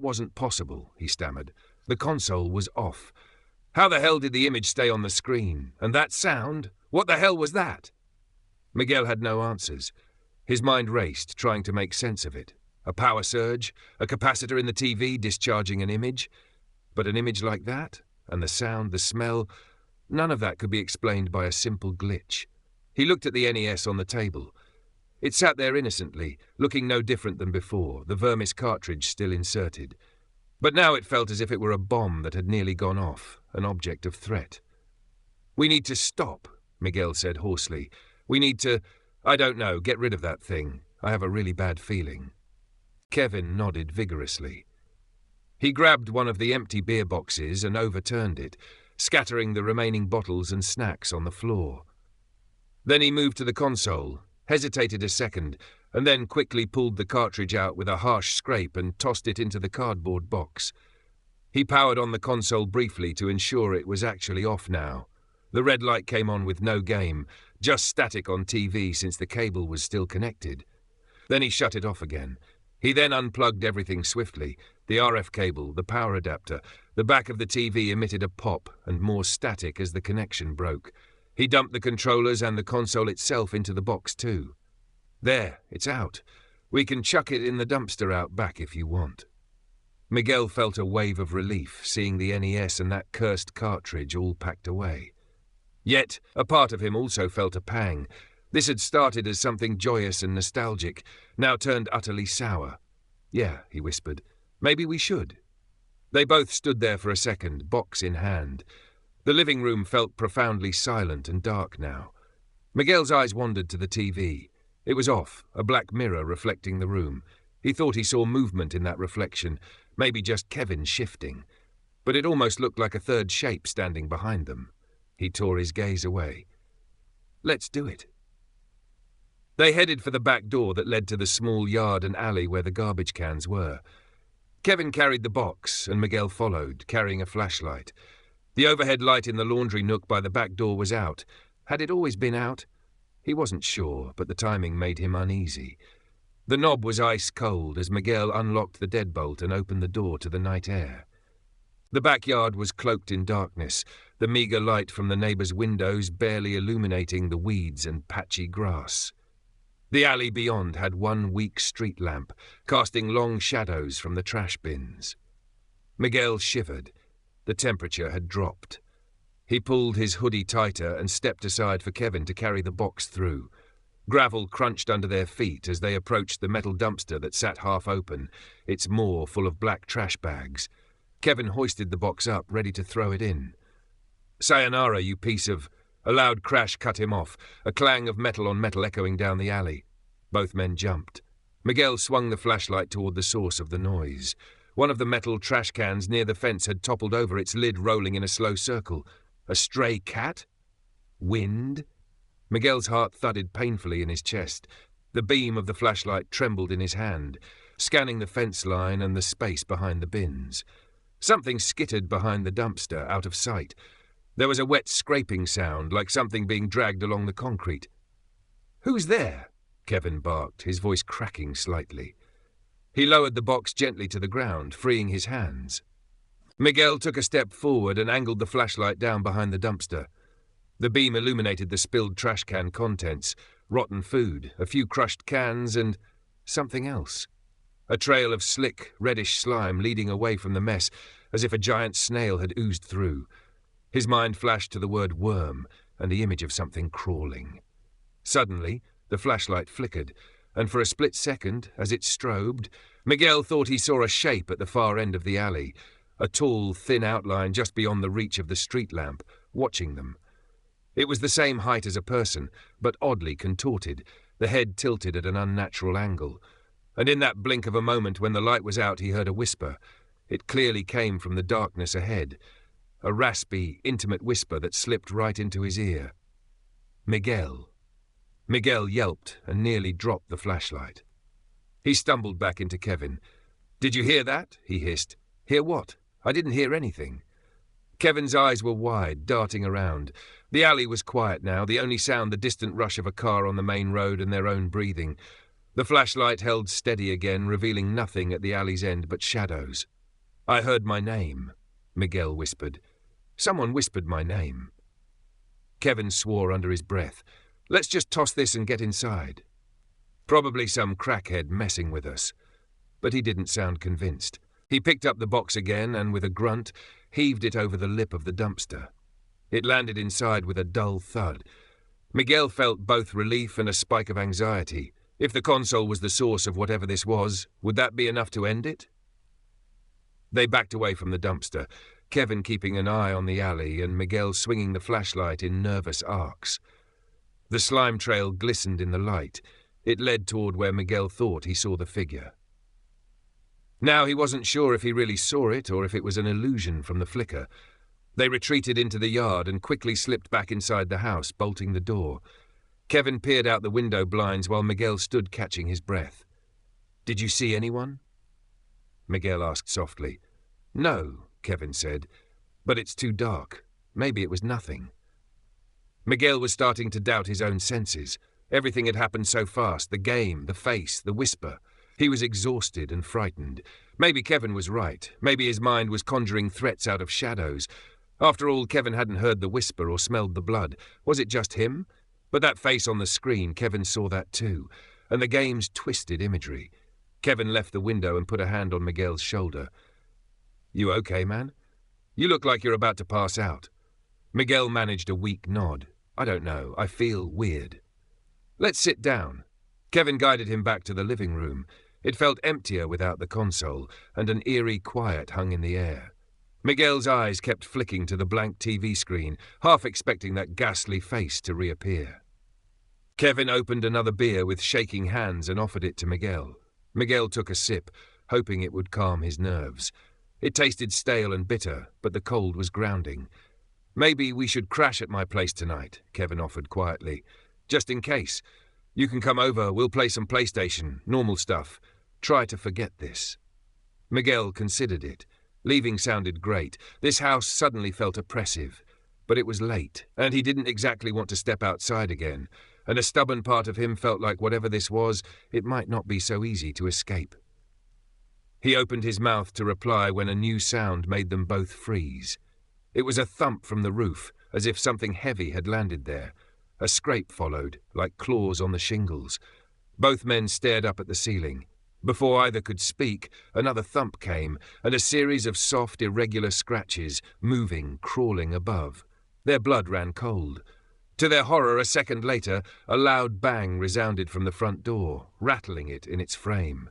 wasn't possible, he stammered. The console was off. How the hell did the image stay on the screen? And that sound? What the hell was that? Miguel had no answers. His mind raced, trying to make sense of it. A power surge, a capacitor in the TV discharging an image. But an image like that, and the sound, the smell, none of that could be explained by a simple glitch. He looked at the NES on the table. It sat there innocently, looking no different than before, the Vermis cartridge still inserted. But now it felt as if it were a bomb that had nearly gone off, an object of threat. "We need to stop," Miguel said hoarsely. "We need to, I don't know, get rid of that thing. I have a really bad feeling." Kevin nodded vigorously. He grabbed one of the empty beer boxes and overturned it, scattering the remaining bottles and snacks on the floor. Then he moved to the console, hesitated a second, and then quickly pulled the cartridge out with a harsh scrape and tossed it into the cardboard box. He powered on the console briefly to ensure it was actually off now. The red light came on with no game, just static on TV since the cable was still connected. Then he shut it off again. He then unplugged everything swiftly. The RF cable, the power adapter, the back of the TV emitted a pop and more static as the connection broke. He dumped the controllers and the console itself into the box too. "There, it's out. We can chuck it in the dumpster out back if you want." Miguel felt a wave of relief, seeing the NES and that cursed cartridge all packed away. Yet, a part of him also felt a pang. This had started as something joyous and nostalgic, now turned utterly sour. "Yeah," he whispered, "maybe we should." They both stood there for a second, box in hand. The living room felt profoundly silent and dark now. Miguel's eyes wandered to the TV. It was off, a black mirror reflecting the room. He thought he saw movement in that reflection, maybe just Kevin shifting. But it almost looked like a third shape standing behind them. He tore his gaze away. "Let's do it." They headed for the back door that led to the small yard and alley where the garbage cans were. Kevin carried the box, and Miguel followed, carrying a flashlight. The overhead light in the laundry nook by the back door was out. Had it always been out? He wasn't sure, but the timing made him uneasy. The knob was ice cold as Miguel unlocked the deadbolt and opened the door to the night air. The backyard was cloaked in darkness, the meagre light from the neighbours' windows barely illuminating the weeds and patchy grass. The alley beyond had one weak street lamp, casting long shadows from the trash bins. Miguel shivered. The temperature had dropped. He pulled his hoodie tighter and stepped aside for Kevin to carry the box through. Gravel crunched under their feet as they approached the metal dumpster that sat half open, its maw full of black trash bags. Kevin hoisted the box up, ready to throw it in. "Sayonara, you piece of—" A loud crash cut him off, a clang of metal on metal echoing down the alley. Both men jumped. Miguel swung the flashlight toward the source of the noise. One of the metal trash cans near the fence had toppled over, its lid rolling in a slow circle. A stray cat? Wind? Miguel's heart thudded painfully in his chest. The beam of the flashlight trembled in his hand, scanning the fence line and the space behind the bins. Something skittered behind the dumpster, out of sight. There was a wet scraping sound, like something being dragged along the concrete. "Who's there?" Kevin barked, his voice cracking slightly. He lowered the box gently to the ground, freeing his hands. Miguel took a step forward and angled the flashlight down behind the dumpster. The beam illuminated the spilled trash can contents, rotten food, a few crushed cans, and something else. A trail of slick, reddish slime leading away from the mess, as if a giant snail had oozed through. His mind flashed to the word worm and the image of something crawling. Suddenly, The flashlight flickered, and for a split second, as it strobed, Miguel thought he saw a shape at the far end of the alley, a tall, thin outline just beyond the reach of the street lamp, watching them. It was the same height as a person, but oddly contorted, the head tilted at an unnatural angle. And in that blink of a moment when the light was out, he heard a whisper. It clearly came from the darkness ahead, a raspy, intimate whisper that slipped right into his ear. Miguel. Miguel yelped and nearly dropped the flashlight. He stumbled back into Kevin. "Did you hear that?" he hissed. "Hear what? I didn't hear anything." Kevin's eyes were wide, darting around. The alley was quiet now, the only sound the distant rush of a car on the main road and their own breathing. The flashlight held steady again, revealing nothing at the alley's end but shadows. "I heard my name," Miguel whispered. "Someone whispered my name." Kevin swore under his breath. "Let's just toss this and get inside." Probably some crackhead messing with us. But he didn't sound convinced. He picked up the box again and, with a grunt, heaved it over the lip of the dumpster. It landed inside with a dull thud. Miguel felt both relief and a spike of anxiety. If the console was the source of whatever this was, would that be enough to end it? They backed away from the dumpster, Kevin keeping an eye on the alley and Miguel swinging the flashlight in nervous arcs. The slime trail glistened in the light. It led toward where Miguel thought he saw the figure. Now he wasn't sure if he really saw it or if it was an illusion from the flicker. They retreated into the yard and quickly slipped back inside the house, bolting the door. Kevin peered out the window blinds while Miguel stood catching his breath. "Did you see anyone?" Miguel asked softly. "No," Kevin said, "but it's too dark. Maybe it was nothing." Miguel was starting to doubt his own senses. Everything had happened so fast, the game, the face, the whisper. He was exhausted and frightened. Maybe Kevin was right. Maybe his mind was conjuring threats out of shadows. After all, Kevin hadn't heard the whisper or smelled the blood. Was it just him? But that face on the screen, Kevin saw that too. And the game's twisted imagery. Kevin left the window and put a hand on Miguel's shoulder. "You okay, man? You look like you're about to pass out." Miguel managed a weak nod. "I don't know. I feel weird." "Let's sit down." Kevin guided him back to the living room. It felt emptier without the console, and an eerie quiet hung in the air. Miguel's eyes kept flicking to the blank TV screen, half expecting that ghastly face to reappear. Kevin opened another beer with shaking hands and offered it to Miguel. Miguel took a sip, hoping it would calm his nerves. It tasted stale and bitter, but the cold was grounding. "Maybe we should crash at my place tonight," Kevin offered quietly. "Just in case. You can come over, we'll play some PlayStation, normal stuff. Try to forget this." Miguel considered it. Leaving sounded great. This house suddenly felt oppressive. But it was late, and he didn't exactly want to step outside again, and a stubborn part of him felt like whatever this was, it might not be so easy to escape. He opened his mouth to reply when a new sound made them both freeze. It was a thump from the roof, as if something heavy had landed there. A scrape followed, like claws on the shingles. Both men stared up at the ceiling. Before either could speak, another thump came, and a series of soft, irregular scratches, moving, crawling above. Their blood ran cold. To their horror, a second later, a loud bang resounded from the front door, rattling it in its frame.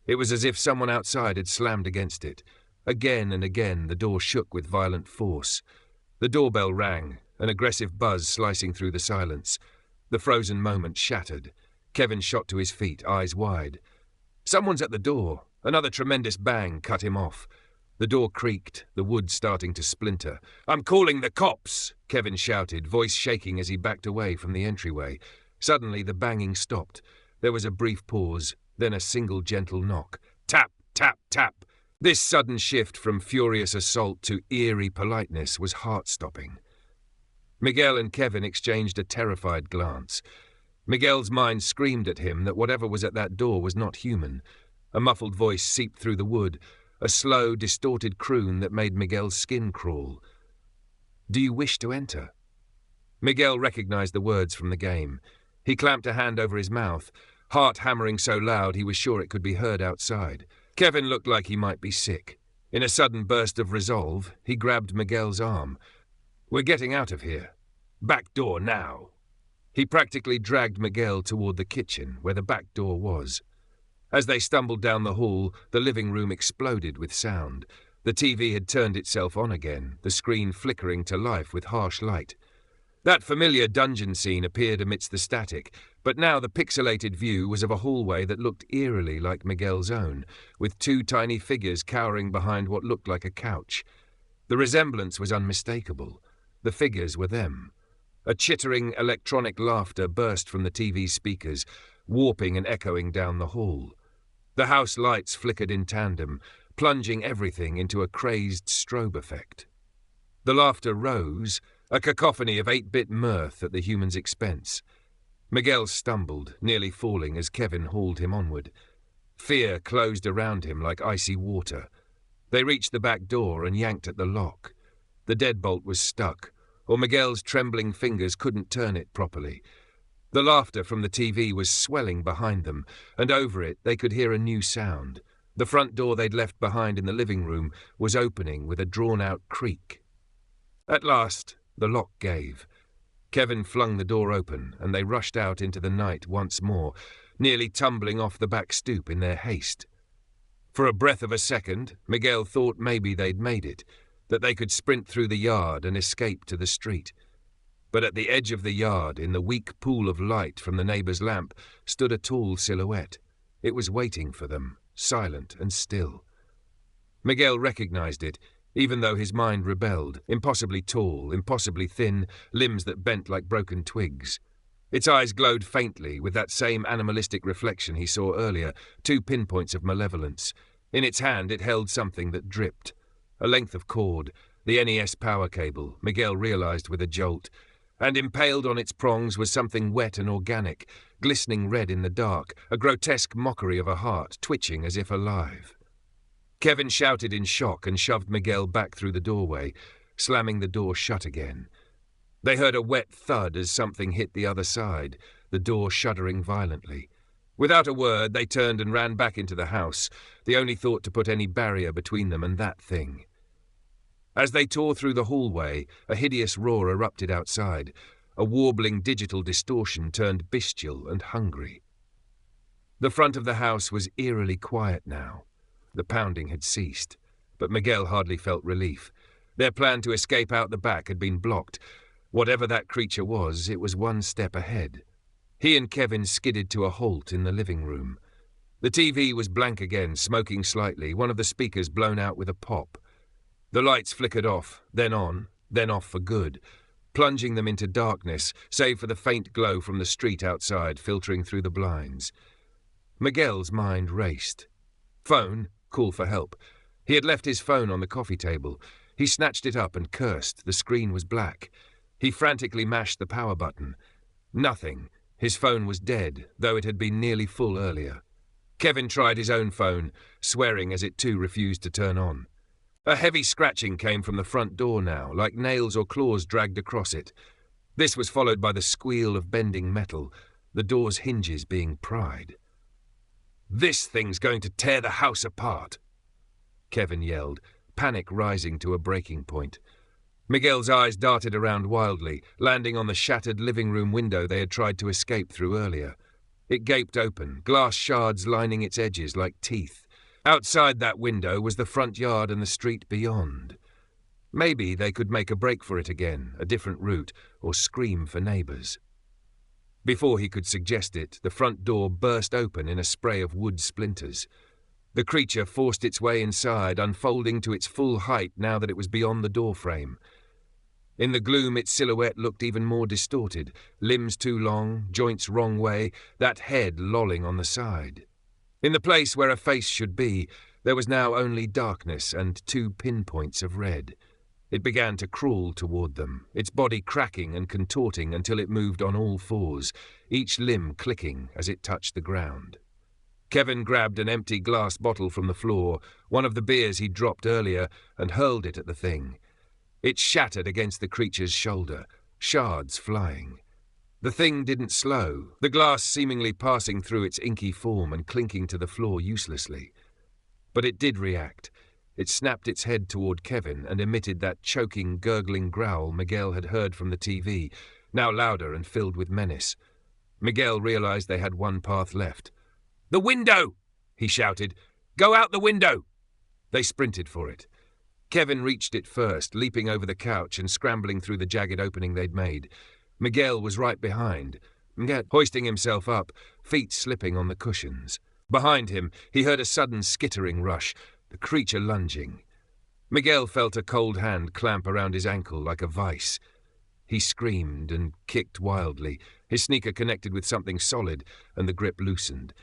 It was as if someone outside had slammed against it. Again and again, the door shook with violent force. The doorbell rang, an aggressive buzz slicing through the silence. The frozen moment shattered. Kevin shot to his feet, eyes wide. "Someone's at the door." Another tremendous bang cut him off. The door creaked, the wood starting to splinter. "I'm calling the cops!" Kevin shouted, voice shaking as he backed away from the entryway. Suddenly the banging stopped. There was a brief pause, then a single gentle knock. Tap, tap, tap. This sudden shift from furious assault to eerie politeness was heart-stopping. Miguel and Kevin exchanged a terrified glance. Miguel's mind screamed at him that whatever was at that door was not human. A muffled voice seeped through the wood, a slow, distorted croon that made Miguel's skin crawl. "Do you wish to enter?" Miguel recognized the words from the game. He clamped a hand over his mouth, heart hammering so loud he was sure it could be heard outside. Kevin looked like he might be sick. In a sudden burst of resolve, he grabbed Miguel's arm. "We're getting out of here. Back door now." He practically dragged Miguel toward the kitchen, where the back door was. As they stumbled down the hall, the living room exploded with sound. The TV had turned itself on again, the screen flickering to life with harsh light. That familiar dungeon scene appeared amidst the static, but now the pixelated view was of a hallway that looked eerily like Miguel's own, with two tiny figures cowering behind what looked like a couch. The resemblance was unmistakable. The figures were them. A chittering electronic laughter burst from the TV speakers, warping and echoing down the hall. The house lights flickered in tandem, plunging everything into a crazed strobe effect. The laughter rose, a cacophony of 8-bit mirth at the human's expense. Miguel stumbled, nearly falling as Kevin hauled him onward. Fear closed around him like icy water. They reached the back door and yanked at the lock. The deadbolt was stuck, or Miguel's trembling fingers couldn't turn it properly. The laughter from the TV was swelling behind them, and over it they could hear a new sound. The front door they'd left behind in the living room was opening with a drawn-out creak. At last, the lock gave. Kevin flung the door open, and they rushed out into the night once more, nearly tumbling off the back stoop in their haste. For a breath of a second, Miguel thought maybe they'd made it, that they could sprint through the yard and escape to the street. But at the edge of the yard, in the weak pool of light from the neighbour's lamp, stood a tall silhouette. It was waiting for them, silent and still. Miguel recognized it, even though his mind rebelled. Impossibly tall, impossibly thin, limbs that bent like broken twigs. Its eyes glowed faintly with that same animalistic reflection he saw earlier, 2 pinpoints of malevolence. In its hand it held something that dripped. A length of cord, the NES power cable, Miguel realized with a jolt. And impaled on its prongs was something wet and organic, glistening red in the dark, a grotesque mockery of a heart, twitching as if alive. Kevin shouted in shock and shoved Miguel back through the doorway, slamming the door shut again. They heard a wet thud as something hit the other side, the door shuddering violently. Without a word, they turned and ran back into the house, the only thought to put any barrier between them and that thing. As they tore through the hallway, a hideous roar erupted outside. A warbling digital distortion turned bestial and hungry. The front of the house was eerily quiet now. The pounding had ceased, but Miguel hardly felt relief. Their plan to escape out the back had been blocked. Whatever that creature was, it was one step ahead. He and Kevin skidded to a halt in the living room. The TV was blank again, smoking slightly, one of the speakers blown out with a pop. The lights flickered off, then on, then off for good, plunging them into darkness, save for the faint glow from the street outside filtering through the blinds. Miguel's mind raced. Phone, call for help. He had left his phone on the coffee table. He snatched it up and cursed. The screen was black. He frantically mashed the power button. Nothing. His phone was dead, though it had been nearly full earlier. Kevin tried his own phone, swearing as it too refused to turn on. A heavy scratching came from the front door now, like nails or claws dragged across it. This was followed by the squeal of bending metal, the door's hinges being pried. "This thing's going to tear the house apart," Kevin yelled, panic rising to a breaking point. Miguel's eyes darted around wildly, landing on the shattered living room window they had tried to escape through earlier. It gaped open, glass shards lining its edges like teeth. Outside that window was the front yard and the street beyond. Maybe they could make a break for it again, a different route, or scream for neighbours. Before he could suggest it, the front door burst open in a spray of wood splinters. The creature forced its way inside, unfolding to its full height now that it was beyond the doorframe. In the gloom, its silhouette looked even more distorted, limbs too long, joints wrong way, that head lolling on the side. In the place where a face should be, there was now only darkness and 2 pinpoints of red. It began to crawl toward them, its body cracking and contorting until it moved on all fours, each limb clicking as it touched the ground. Kevin grabbed an empty glass bottle from the floor, one of the beers he'd dropped earlier, and hurled it at the thing. It shattered against the creature's shoulder, shards flying. The thing didn't slow, the glass seemingly passing through its inky form and clinking to the floor uselessly. But it did react. It snapped its head toward Kevin and emitted that choking, gurgling growl Miguel had heard from the TV, now louder and filled with menace. Miguel realized they had one path left. "The window!" he shouted. "Go out the window!" They sprinted for it. Kevin reached it first, leaping over the couch and scrambling through the jagged opening they'd made. Miguel was right behind, hoisting himself up, feet slipping on the cushions. Behind him, he heard a sudden skittering rush, the creature lunging. Miguel felt a cold hand clamp around his ankle like a vice. He screamed and kicked wildly. His sneaker connected with something solid, and the grip loosened.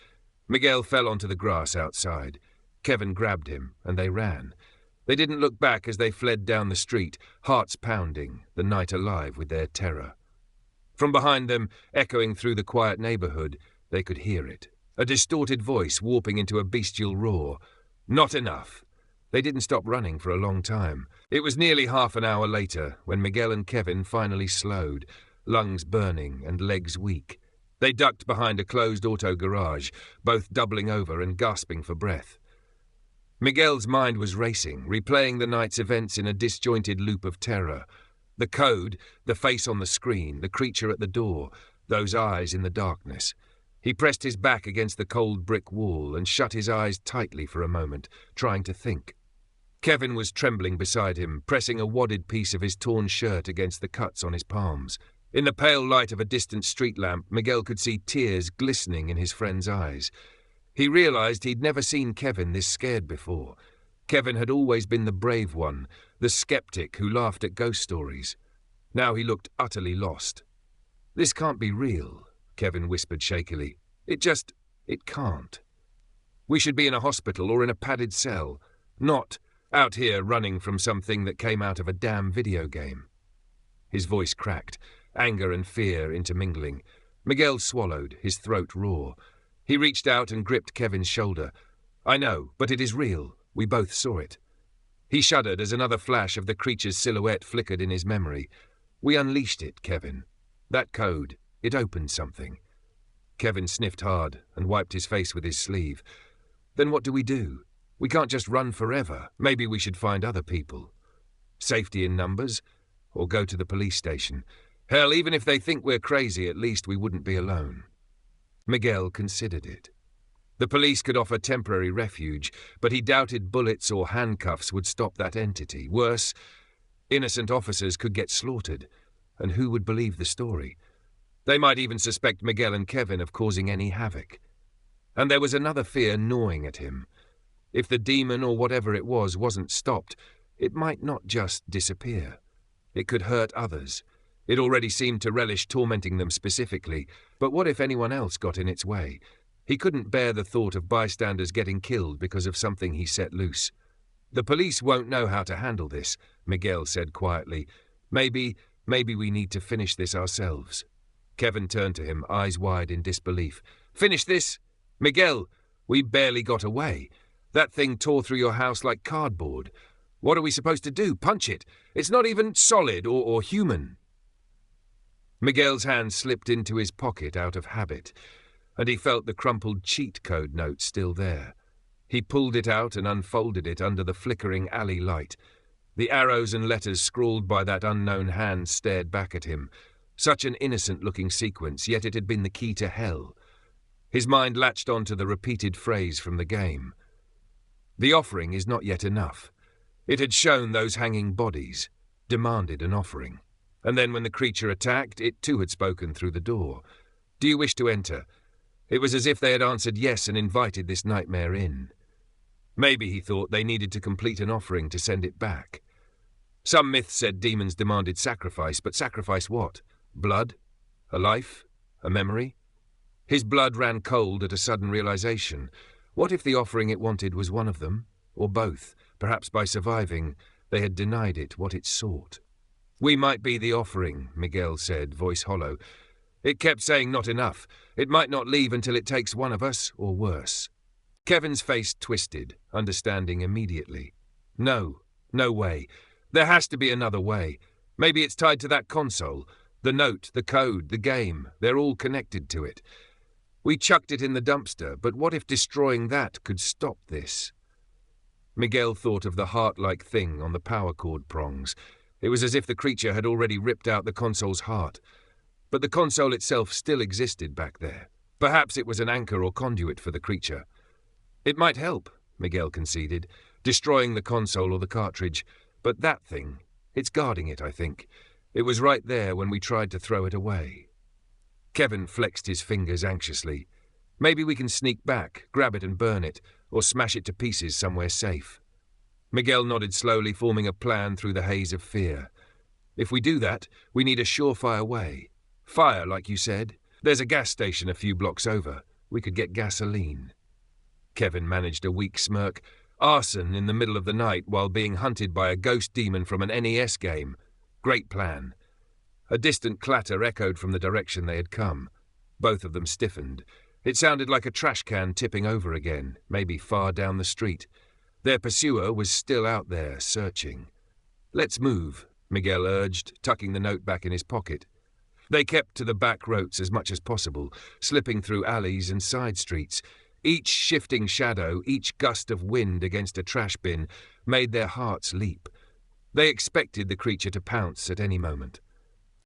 Miguel fell onto the grass outside. Kevin grabbed him, and they ran. They didn't look back as they fled down the street, hearts pounding, the night alive with their terror. From behind them, echoing through the quiet neighborhood, they could hear it. A distorted voice warping into a bestial roar. Not enough. They didn't stop running for a long time. It was nearly half an hour later when Miguel and Kevin finally slowed, lungs burning and legs weak. They ducked behind a closed auto garage, both doubling over and gasping for breath. Miguel's mind was racing, replaying the night's events in a disjointed loop of terror. The code, the face on the screen, the creature at the door, those eyes in the darkness. He pressed his back against the cold brick wall and shut his eyes tightly for a moment, trying to think. Kevin was trembling beside him, pressing a wadded piece of his torn shirt against the cuts on his palms. In the pale light of a distant street lamp, Miguel could see tears glistening in his friend's eyes. He realized he'd never seen Kevin this scared before. Kevin had always been the brave one, the skeptic who laughed at ghost stories. Now he looked utterly lost. "This can't be real," Kevin whispered shakily. It can't. "We should be in a hospital or in a padded cell, not out here running from something that came out of a damn video game." His voice cracked, anger and fear intermingling. Miguel swallowed, his throat raw. He reached out and gripped Kevin's shoulder. "I know, but it is real. We both saw it." He shuddered as another flash of the creature's silhouette flickered in his memory. "We unleashed it, Kevin. That code, it opened something." Kevin sniffed hard and wiped his face with his sleeve. "Then what do? We can't just run forever. Maybe we should find other people. Safety in numbers, or go to the police station. Hell, even if they think we're crazy, at least we wouldn't be alone." Miguel considered it. The police could offer temporary refuge, but he doubted bullets or handcuffs would stop that entity. Worse, innocent officers could get slaughtered, and who would believe the story? They might even suspect Miguel and Kevin of causing any havoc. And there was another fear gnawing at him. If the demon or whatever it was wasn't stopped, it might not just disappear. It could hurt others. It already seemed to relish tormenting them specifically, but what if anyone else got in its way? He couldn't bear the thought of bystanders getting killed because of something he set loose. "The police won't know how to handle this," Miguel said quietly. Maybe we need to finish this ourselves." Kevin turned to him, eyes wide in disbelief. "Finish this? Miguel, we barely got away. That thing tore through your house like cardboard. What are we supposed to do? Punch it? It's not even solid or human." Miguel's hand slipped into his pocket out of habit, and he felt the crumpled cheat code note still there. He pulled it out and unfolded it under the flickering alley light. The arrows and letters scrawled by that unknown hand stared back at him. Such an innocent-looking sequence, yet it had been the key to hell. His mind latched onto the repeated phrase from the game. "The offering is not yet enough." It had shown those hanging bodies, demanded an offering. And then when the creature attacked, it too had spoken through the door. "Do you wish to enter?" It was as if they had answered yes and invited this nightmare in. Maybe, he thought, they needed to complete an offering to send it back. Some myths said demons demanded sacrifice, but sacrifice what? Blood? A life? A memory? His blood ran cold at a sudden realization. What if the offering it wanted was one of them? Or both? Perhaps by surviving, they had denied it what it sought. "We might be the offering," Miguel said, voice hollow. It kept saying not enough. It might not leave until it takes one of us, or worse. Kevin's face twisted, understanding immediately. No way. There has to be another way. Maybe it's tied to that console. The note, the code, the game, they're all connected to it. We chucked it in the dumpster, but what if destroying that could stop this? Miguel thought of the heart-like thing on the power cord prongs. It was as if the creature had already ripped out the console's heart. but the console itself still existed back there. Perhaps it was an anchor or conduit for the creature. It might help, Miguel conceded, destroying the console or the cartridge, but that thing, it's guarding it, I think. It was right there when we tried to throw it away. Kevin flexed his fingers anxiously. Maybe we can sneak back, grab it and burn it, or smash it to pieces somewhere safe. Miguel nodded slowly, forming a plan through the haze of fear. If we do that, we need a surefire way. Fire, like you said. There's a gas station a few blocks over. We could get gasoline. Kevin managed a weak smirk. Arson in the middle of the night while being hunted by a ghost demon from an NES game. Great plan. A distant clatter echoed from the direction they had come. Both of them stiffened. It sounded like a trash can tipping over again, maybe far down the street. Their pursuer was still out there, searching. "Let's move," Miguel urged, tucking the note back in his pocket. They kept to the back roads as much as possible, slipping through alleys and side streets. Each shifting shadow, each gust of wind against a trash bin made their hearts leap. They expected the creature to pounce at any moment.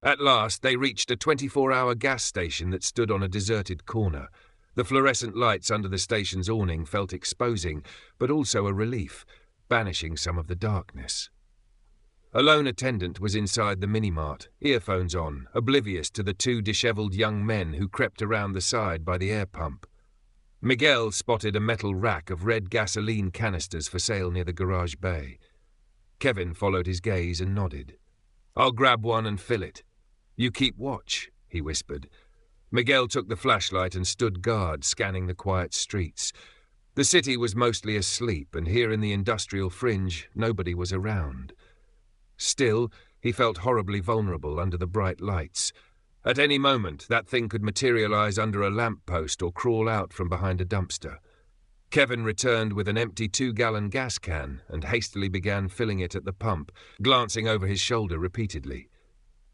At last, they reached a 24-hour gas station that stood on a deserted corner. The fluorescent lights under the station's awning felt exposing, but also a relief, banishing some of the darkness. A lone attendant was inside the minimart, earphones on, oblivious to the two dishevelled young men who crept around the side by the air pump. Miguel spotted a metal rack of red gasoline canisters for sale near the garage bay. Kevin followed his gaze and nodded. "I'll grab one and fill it. You keep watch," he whispered. Miguel took the flashlight and stood guard, scanning the quiet streets. The city was mostly asleep, and here in the industrial fringe, nobody was around. Still, he felt horribly vulnerable under the bright lights. At any moment, that thing could materialize under a lamppost or crawl out from behind a dumpster. Kevin returned with an empty 2-gallon gas can and hastily began filling it at the pump, glancing over his shoulder repeatedly.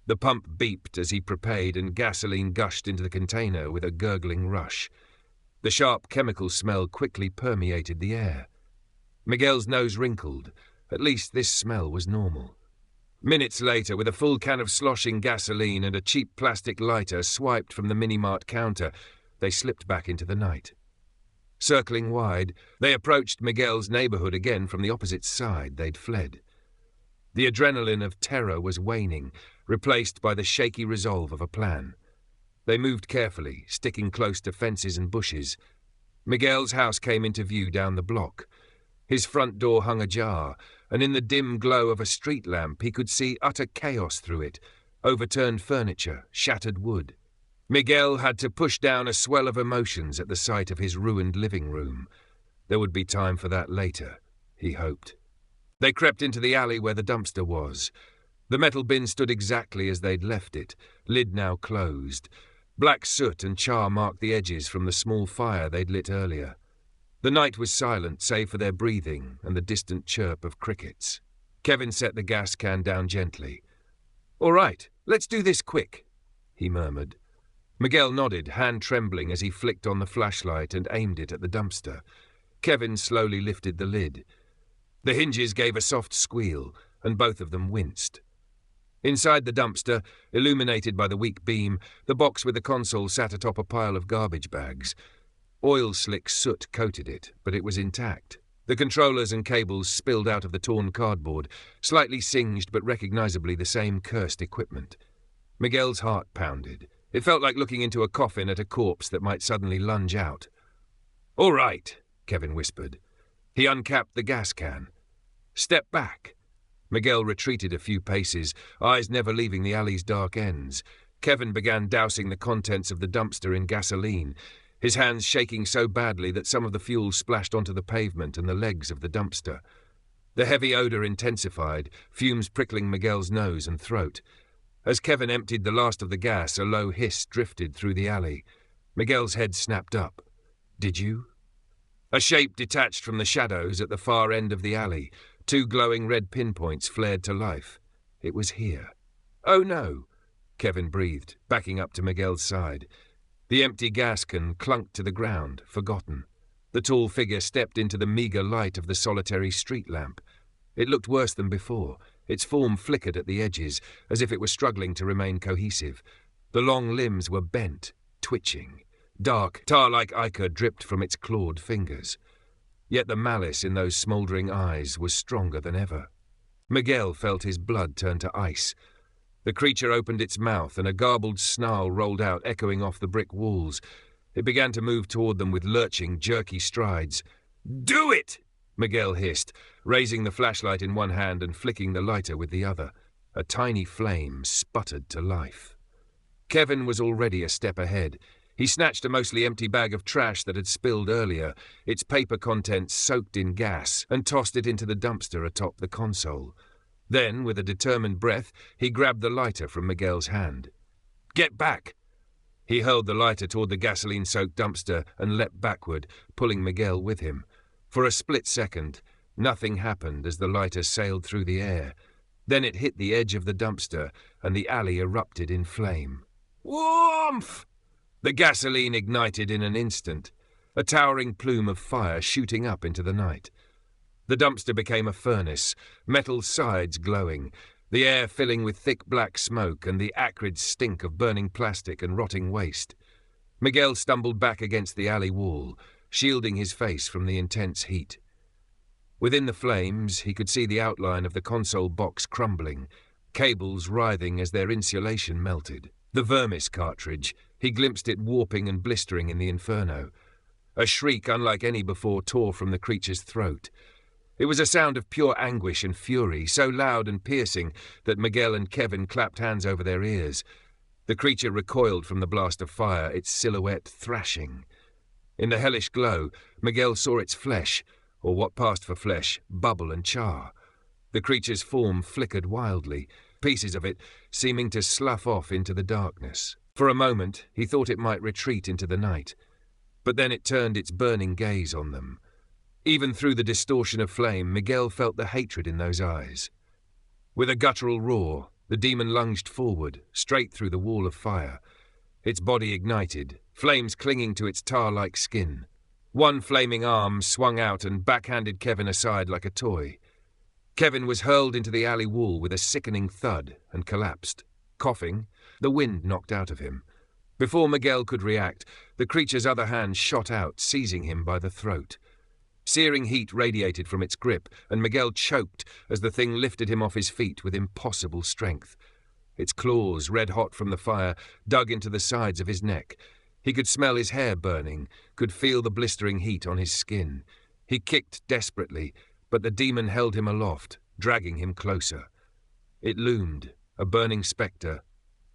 The pump beeped as he prepared, and gasoline gushed into the container with a gurgling rush. The sharp chemical smell quickly permeated the air. Miguel's nose wrinkled. At least this smell was normal. Minutes later, with a full can of sloshing gasoline and a cheap plastic lighter swiped from the minimart counter, they slipped back into the night. Circling wide, they approached Miguel's neighborhood again from the opposite side they'd fled. The adrenaline of terror was waning, replaced by the shaky resolve of a plan. They moved carefully, sticking close to fences and bushes. Miguel's house came into view down the block. His front door hung ajar, and in the dim glow of a street lamp he could see utter chaos through it, overturned furniture, shattered wood. Miguel had to push down a swell of emotions at the sight of his ruined living room. There would be time for that later, he hoped. They crept into the alley where the dumpster was. The metal bin stood exactly as they'd left it, lid now closed. Black soot and char marked the edges from the small fire they'd lit earlier. The night was silent, save for their breathing and the distant chirp of crickets. Kevin set the gas can down gently. "All right, let's do this quick," he murmured. Miguel nodded, hand trembling as he flicked on the flashlight and aimed it at the dumpster. Kevin slowly lifted the lid. The hinges gave a soft squeal, and both of them winced. Inside the dumpster, illuminated by the weak beam, the box with the console sat atop a pile of garbage bags. Oil-slick soot coated it, but it was intact. The controllers and cables spilled out of the torn cardboard, slightly singed but recognizably the same cursed equipment. Miguel's heart pounded. It felt like looking into a coffin at a corpse that might suddenly lunge out. "All right," Kevin whispered. He uncapped the gas can. "Step back." Miguel retreated a few paces, eyes never leaving the alley's dark ends. Kevin began dousing the contents of the dumpster in gasoline, his hands shaking so badly that some of the fuel splashed onto the pavement and the legs of the dumpster. The heavy odor intensified, fumes prickling Miguel's nose and throat. As Kevin emptied the last of the gas, a low hiss drifted through the alley. Miguel's head snapped up. "Did you?" A shape detached from the shadows at the far end of the alley. 2 glowing red pinpoints flared to life. It was here. "Oh no," Kevin breathed, backing up to Miguel's side. The empty gas can clunked to the ground, forgotten. The tall figure stepped into the meagre light of the solitary street lamp. It looked worse than before. Its form flickered at the edges, as if it were struggling to remain cohesive. The long limbs were bent, twitching. Dark, tar-like ichor dripped from its clawed fingers. Yet the malice in those smouldering eyes was stronger than ever. Miguel felt his blood turn to ice. The creature opened its mouth, and a garbled snarl rolled out, echoing off the brick walls. It began to move toward them with lurching, jerky strides. "Do it!" Miguel hissed, raising the flashlight in one hand and flicking the lighter with the other. A tiny flame sputtered to life. Kevin was already a step ahead. He snatched a mostly empty bag of trash that had spilled earlier, its paper contents soaked in gas, and tossed it into the dumpster atop the console. Then, with a determined breath, he grabbed the lighter from Miguel's hand. "Get back!" He hurled the lighter toward the gasoline-soaked dumpster and leapt backward, pulling Miguel with him. For a split second, nothing happened as the lighter sailed through the air. Then it hit the edge of the dumpster, and the alley erupted in flame. "Woomph!" The gasoline ignited in an instant, a towering plume of fire shooting up into the night. The dumpster became a furnace, metal sides glowing, the air filling with thick black smoke and the acrid stink of burning plastic and rotting waste. Miguel stumbled back against the alley wall, shielding his face from the intense heat. Within the flames, he could see the outline of the console box crumbling, cables writhing as their insulation melted. The vermis cartridge, he glimpsed it warping and blistering in the inferno. A shriek unlike any before tore from the creature's throat. It was a sound of pure anguish and fury, so loud and piercing that Miguel and Kevin clapped hands over their ears. The creature recoiled from the blast of fire, its silhouette thrashing. In the hellish glow, Miguel saw its flesh, or what passed for flesh, bubble and char. The creature's form flickered wildly, pieces of it seeming to slough off into the darkness. For a moment, he thought it might retreat into the night, but then it turned its burning gaze on them. Even through the distortion of flame, Miguel felt the hatred in those eyes. With a guttural roar, the demon lunged forward, straight through the wall of fire. Its body ignited, flames clinging to its tar-like skin. One flaming arm swung out and backhanded Kevin aside like a toy. Kevin was hurled into the alley wall with a sickening thud and collapsed. Coughing, the wind knocked out of him. Before Miguel could react, the creature's other hand shot out, seizing him by the throat. Searing heat radiated from its grip, and Miguel choked as the thing lifted him off his feet with impossible strength. Its claws, red-hot from the fire, dug into the sides of his neck. He could smell his hair burning, could feel the blistering heat on his skin. He kicked desperately, but the demon held him aloft, dragging him closer. It loomed, a burning spectre.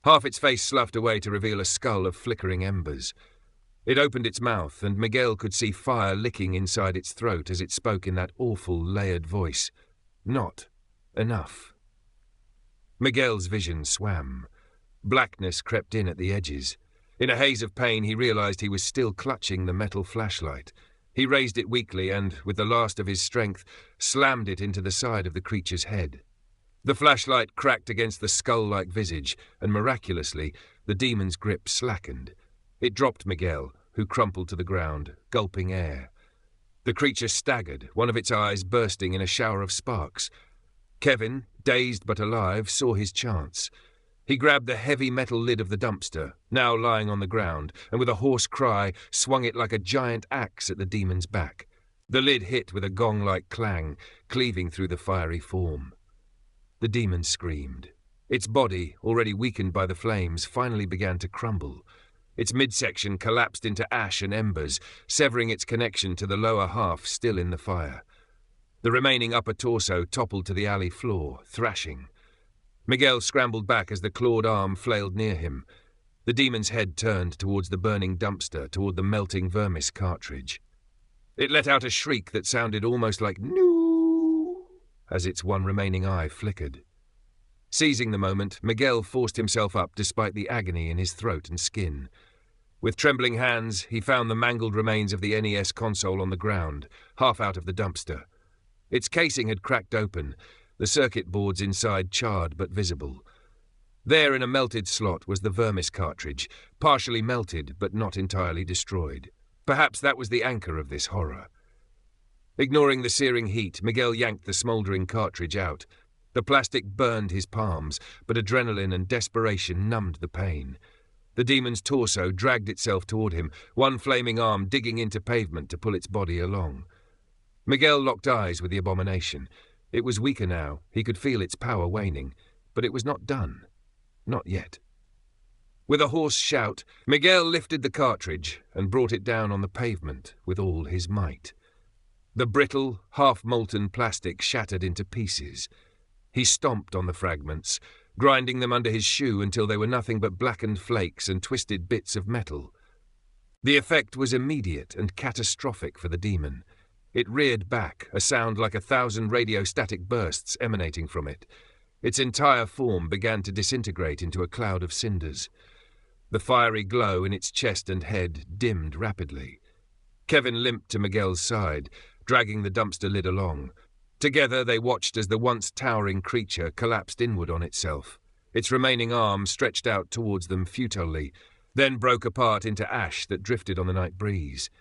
Half its face sloughed away to reveal a skull of flickering embers. It opened its mouth, and Miguel could see fire licking inside its throat as it spoke in that awful, layered voice. Not enough. Miguel's vision swam. Blackness crept in at the edges. In a haze of pain, he realized he was still clutching the metal flashlight. He raised it weakly and, with the last of his strength, slammed it into the side of the creature's head. The flashlight cracked against the skull-like visage, and miraculously, the demon's grip slackened. It dropped Miguel, who crumpled to the ground, gulping air. The creature staggered, one of its eyes bursting in a shower of sparks. Kevin, dazed but alive, saw his chance. He grabbed the heavy metal lid of the dumpster, now lying on the ground, and with a hoarse cry swung it like a giant axe at the demon's back. The lid hit with a gong-like clang, cleaving through the fiery form. The demon screamed. Its body, already weakened by the flames, finally began to crumble. Its midsection collapsed into ash and embers, severing its connection to the lower half still in the fire. The remaining upper torso toppled to the alley floor, thrashing. Miguel scrambled back as the clawed arm flailed near him. The demon's head turned towards the burning dumpster, toward the melting vermis cartridge. It let out a shriek that sounded almost like "no" as its one remaining eye flickered. Seizing the moment, Miguel forced himself up despite the agony in his throat and skin. With trembling hands, he found the mangled remains of the NES console on the ground, half out of the dumpster. Its casing had cracked open, the circuit boards inside charred but visible. There in a melted slot was the vermis cartridge, partially melted but not entirely destroyed. Perhaps that was the anchor of this horror. Ignoring the searing heat, Miguel yanked the smouldering cartridge out. The plastic burned his palms, but adrenaline and desperation numbed the pain. The demon's torso dragged itself toward him, one flaming arm digging into pavement to pull its body along. Miguel locked eyes with the abomination. It was weaker now. He could feel its power waning, but it was not done. Not yet. With a hoarse shout, Miguel lifted the cartridge and brought it down on the pavement with all his might. The brittle, half-molten plastic shattered into pieces. He stomped on the fragments, grinding them under his shoe until they were nothing but blackened flakes and twisted bits of metal. The effect was immediate and catastrophic for the demon. It reared back, a sound like 1,000 radiostatic bursts emanating from it. Its entire form began to disintegrate into a cloud of cinders. The fiery glow in its chest and head dimmed rapidly. Kevin limped to Miguel's side, dragging the dumpster lid along. Together they watched as the once towering creature collapsed inward on itself. Its remaining arm stretched out towards them futilely, then broke apart into ash that drifted on the night breeze.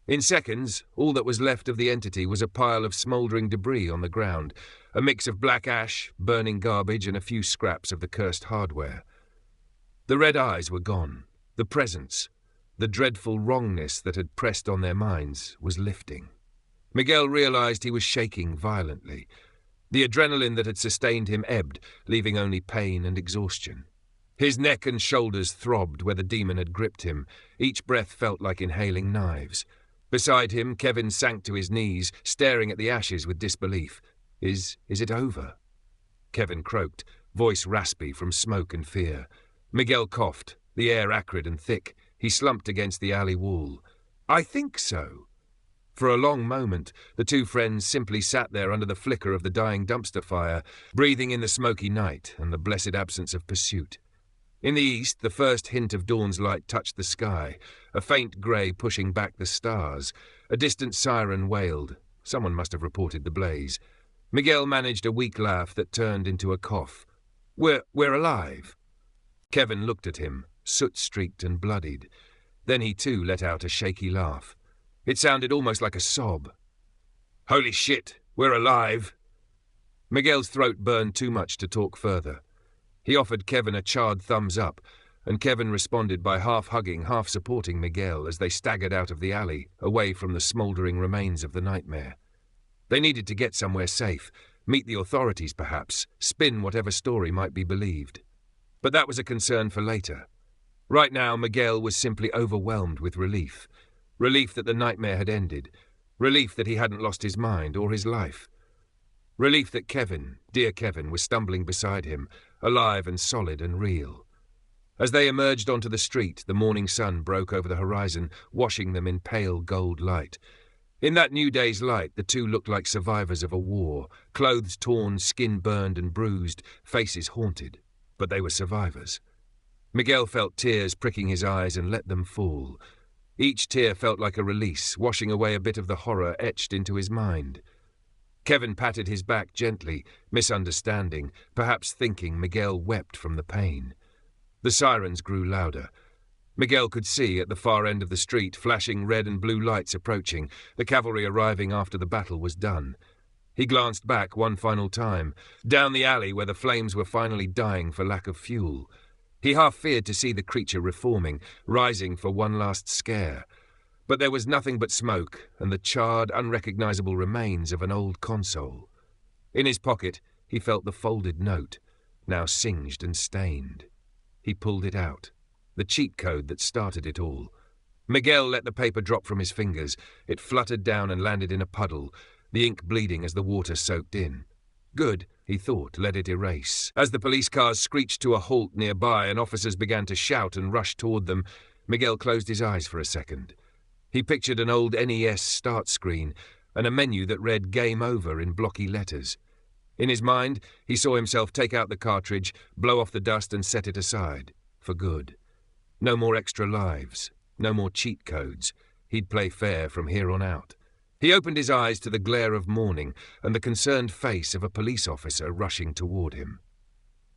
In seconds, all that was left of the entity was a pile of smouldering debris on the ground, a mix of black ash, burning garbage, and a few scraps of the cursed hardware. The red eyes were gone. The presence, the dreadful wrongness that had pressed on their minds, was lifting. Miguel realized he was shaking violently. The adrenaline that had sustained him ebbed, leaving only pain and exhaustion. His neck and shoulders throbbed where the demon had gripped him. Each breath felt like inhaling knives. Beside him, Kevin sank to his knees, staring at the ashes with disbelief. Is it over? Kevin croaked, voice raspy from smoke and fear. Miguel coughed, the air acrid and thick. He slumped against the alley wall. I think so. For a long moment, the two friends simply sat there under the flicker of the dying dumpster fire, breathing in the smoky night and the blessed absence of pursuit. In the east, the first hint of dawn's light touched the sky, a faint grey pushing back the stars. A distant siren wailed. Someone must have reported the blaze. Miguel managed a weak laugh that turned into a cough. We're alive. Kevin looked at him, soot-streaked and bloodied. Then he too let out a shaky laugh. It sounded almost like a sob. Holy shit, we're alive. Miguel's throat burned too much to talk further. He offered Kevin a charred thumbs up, and Kevin responded by half hugging, half supporting Miguel as they staggered out of the alley, away from the smouldering remains of the nightmare. They needed to get somewhere safe, meet the authorities perhaps, spin whatever story might be believed. But that was a concern for later. Right now, Miguel was simply overwhelmed with relief. Relief that the nightmare had ended. Relief that he hadn't lost his mind or his life. Relief that Kevin, dear Kevin, was stumbling beside him, alive and solid and real. As they emerged onto the street, the morning sun broke over the horizon, washing them in pale gold light. In that new day's light, the two looked like survivors of a war, clothes torn, skin burned and bruised, faces haunted. But they were survivors. Miguel felt tears pricking his eyes and let them fall. Each tear felt like a release, washing away a bit of the horror etched into his mind. Kevin patted his back gently, misunderstanding, perhaps thinking Miguel wept from the pain. The sirens grew louder. Miguel could see, at the far end of the street, flashing red and blue lights approaching, the cavalry arriving after the battle was done. He glanced back one final time, down the alley where the flames were finally dying for lack of fuel. He half feared to see the creature reforming, rising for one last scare. But there was nothing but smoke and the charred, unrecognizable remains of an old console. In his pocket, he felt the folded note, now singed and stained. He pulled it out, the cheat code that started it all. Miguel let the paper drop from his fingers. It fluttered down and landed in a puddle, the ink bleeding as the water soaked in. Good, he thought, let it erase. As the police cars screeched to a halt nearby and officers began to shout and rush toward them, Miguel closed his eyes for a second. He pictured an old NES start screen and a menu that read Game Over in blocky letters. In his mind, he saw himself take out the cartridge, blow off the dust and set it aside. For good. No more extra lives. No more cheat codes. He'd play fair from here on out. He opened his eyes to the glare of morning and the concerned face of a police officer rushing toward him.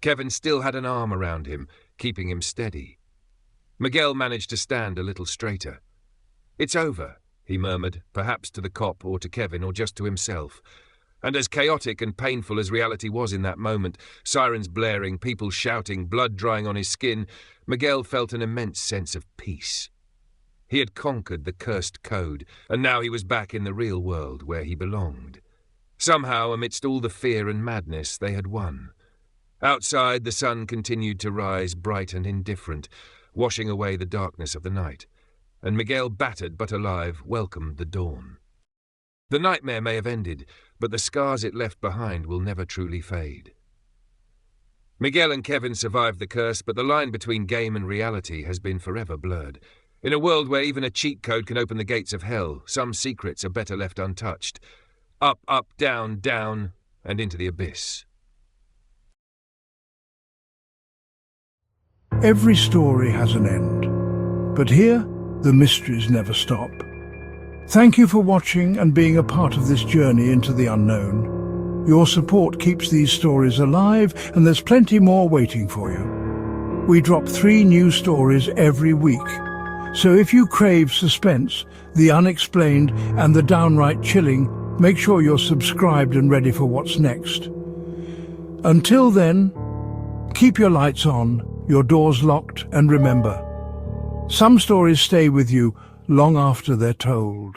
Kevin still had an arm around him, keeping him steady. Miguel managed to stand a little straighter. It's over, he murmured, perhaps to the cop or to Kevin or just to himself. And as chaotic and painful as reality was in that moment, sirens blaring, people shouting, blood drying on his skin, Miguel felt an immense sense of peace. He had conquered the cursed code, and now he was back in the real world where he belonged. Somehow, amidst all the fear and madness, they had won. Outside, the sun continued to rise, bright and indifferent, washing away the darkness of the night, and Miguel, battered but alive, welcomed the dawn. The nightmare may have ended, but the scars it left behind will never truly fade. Miguel and Kevin survived the curse, but the line between game and reality has been forever blurred. In a world where even a cheat code can open the gates of hell, some secrets are better left untouched. Up, up, down, down, and into the abyss. Every story has an end, but here the mysteries never stop. Thank you for watching and being a part of this journey into the unknown. Your support keeps these stories alive, and there's plenty more waiting for you. We drop 3 new stories every week, so if you crave suspense, the unexplained and the downright chilling, make sure you're subscribed and ready for what's next. Until then, keep your lights on, your doors locked, and remember, some stories stay with you long after they're told.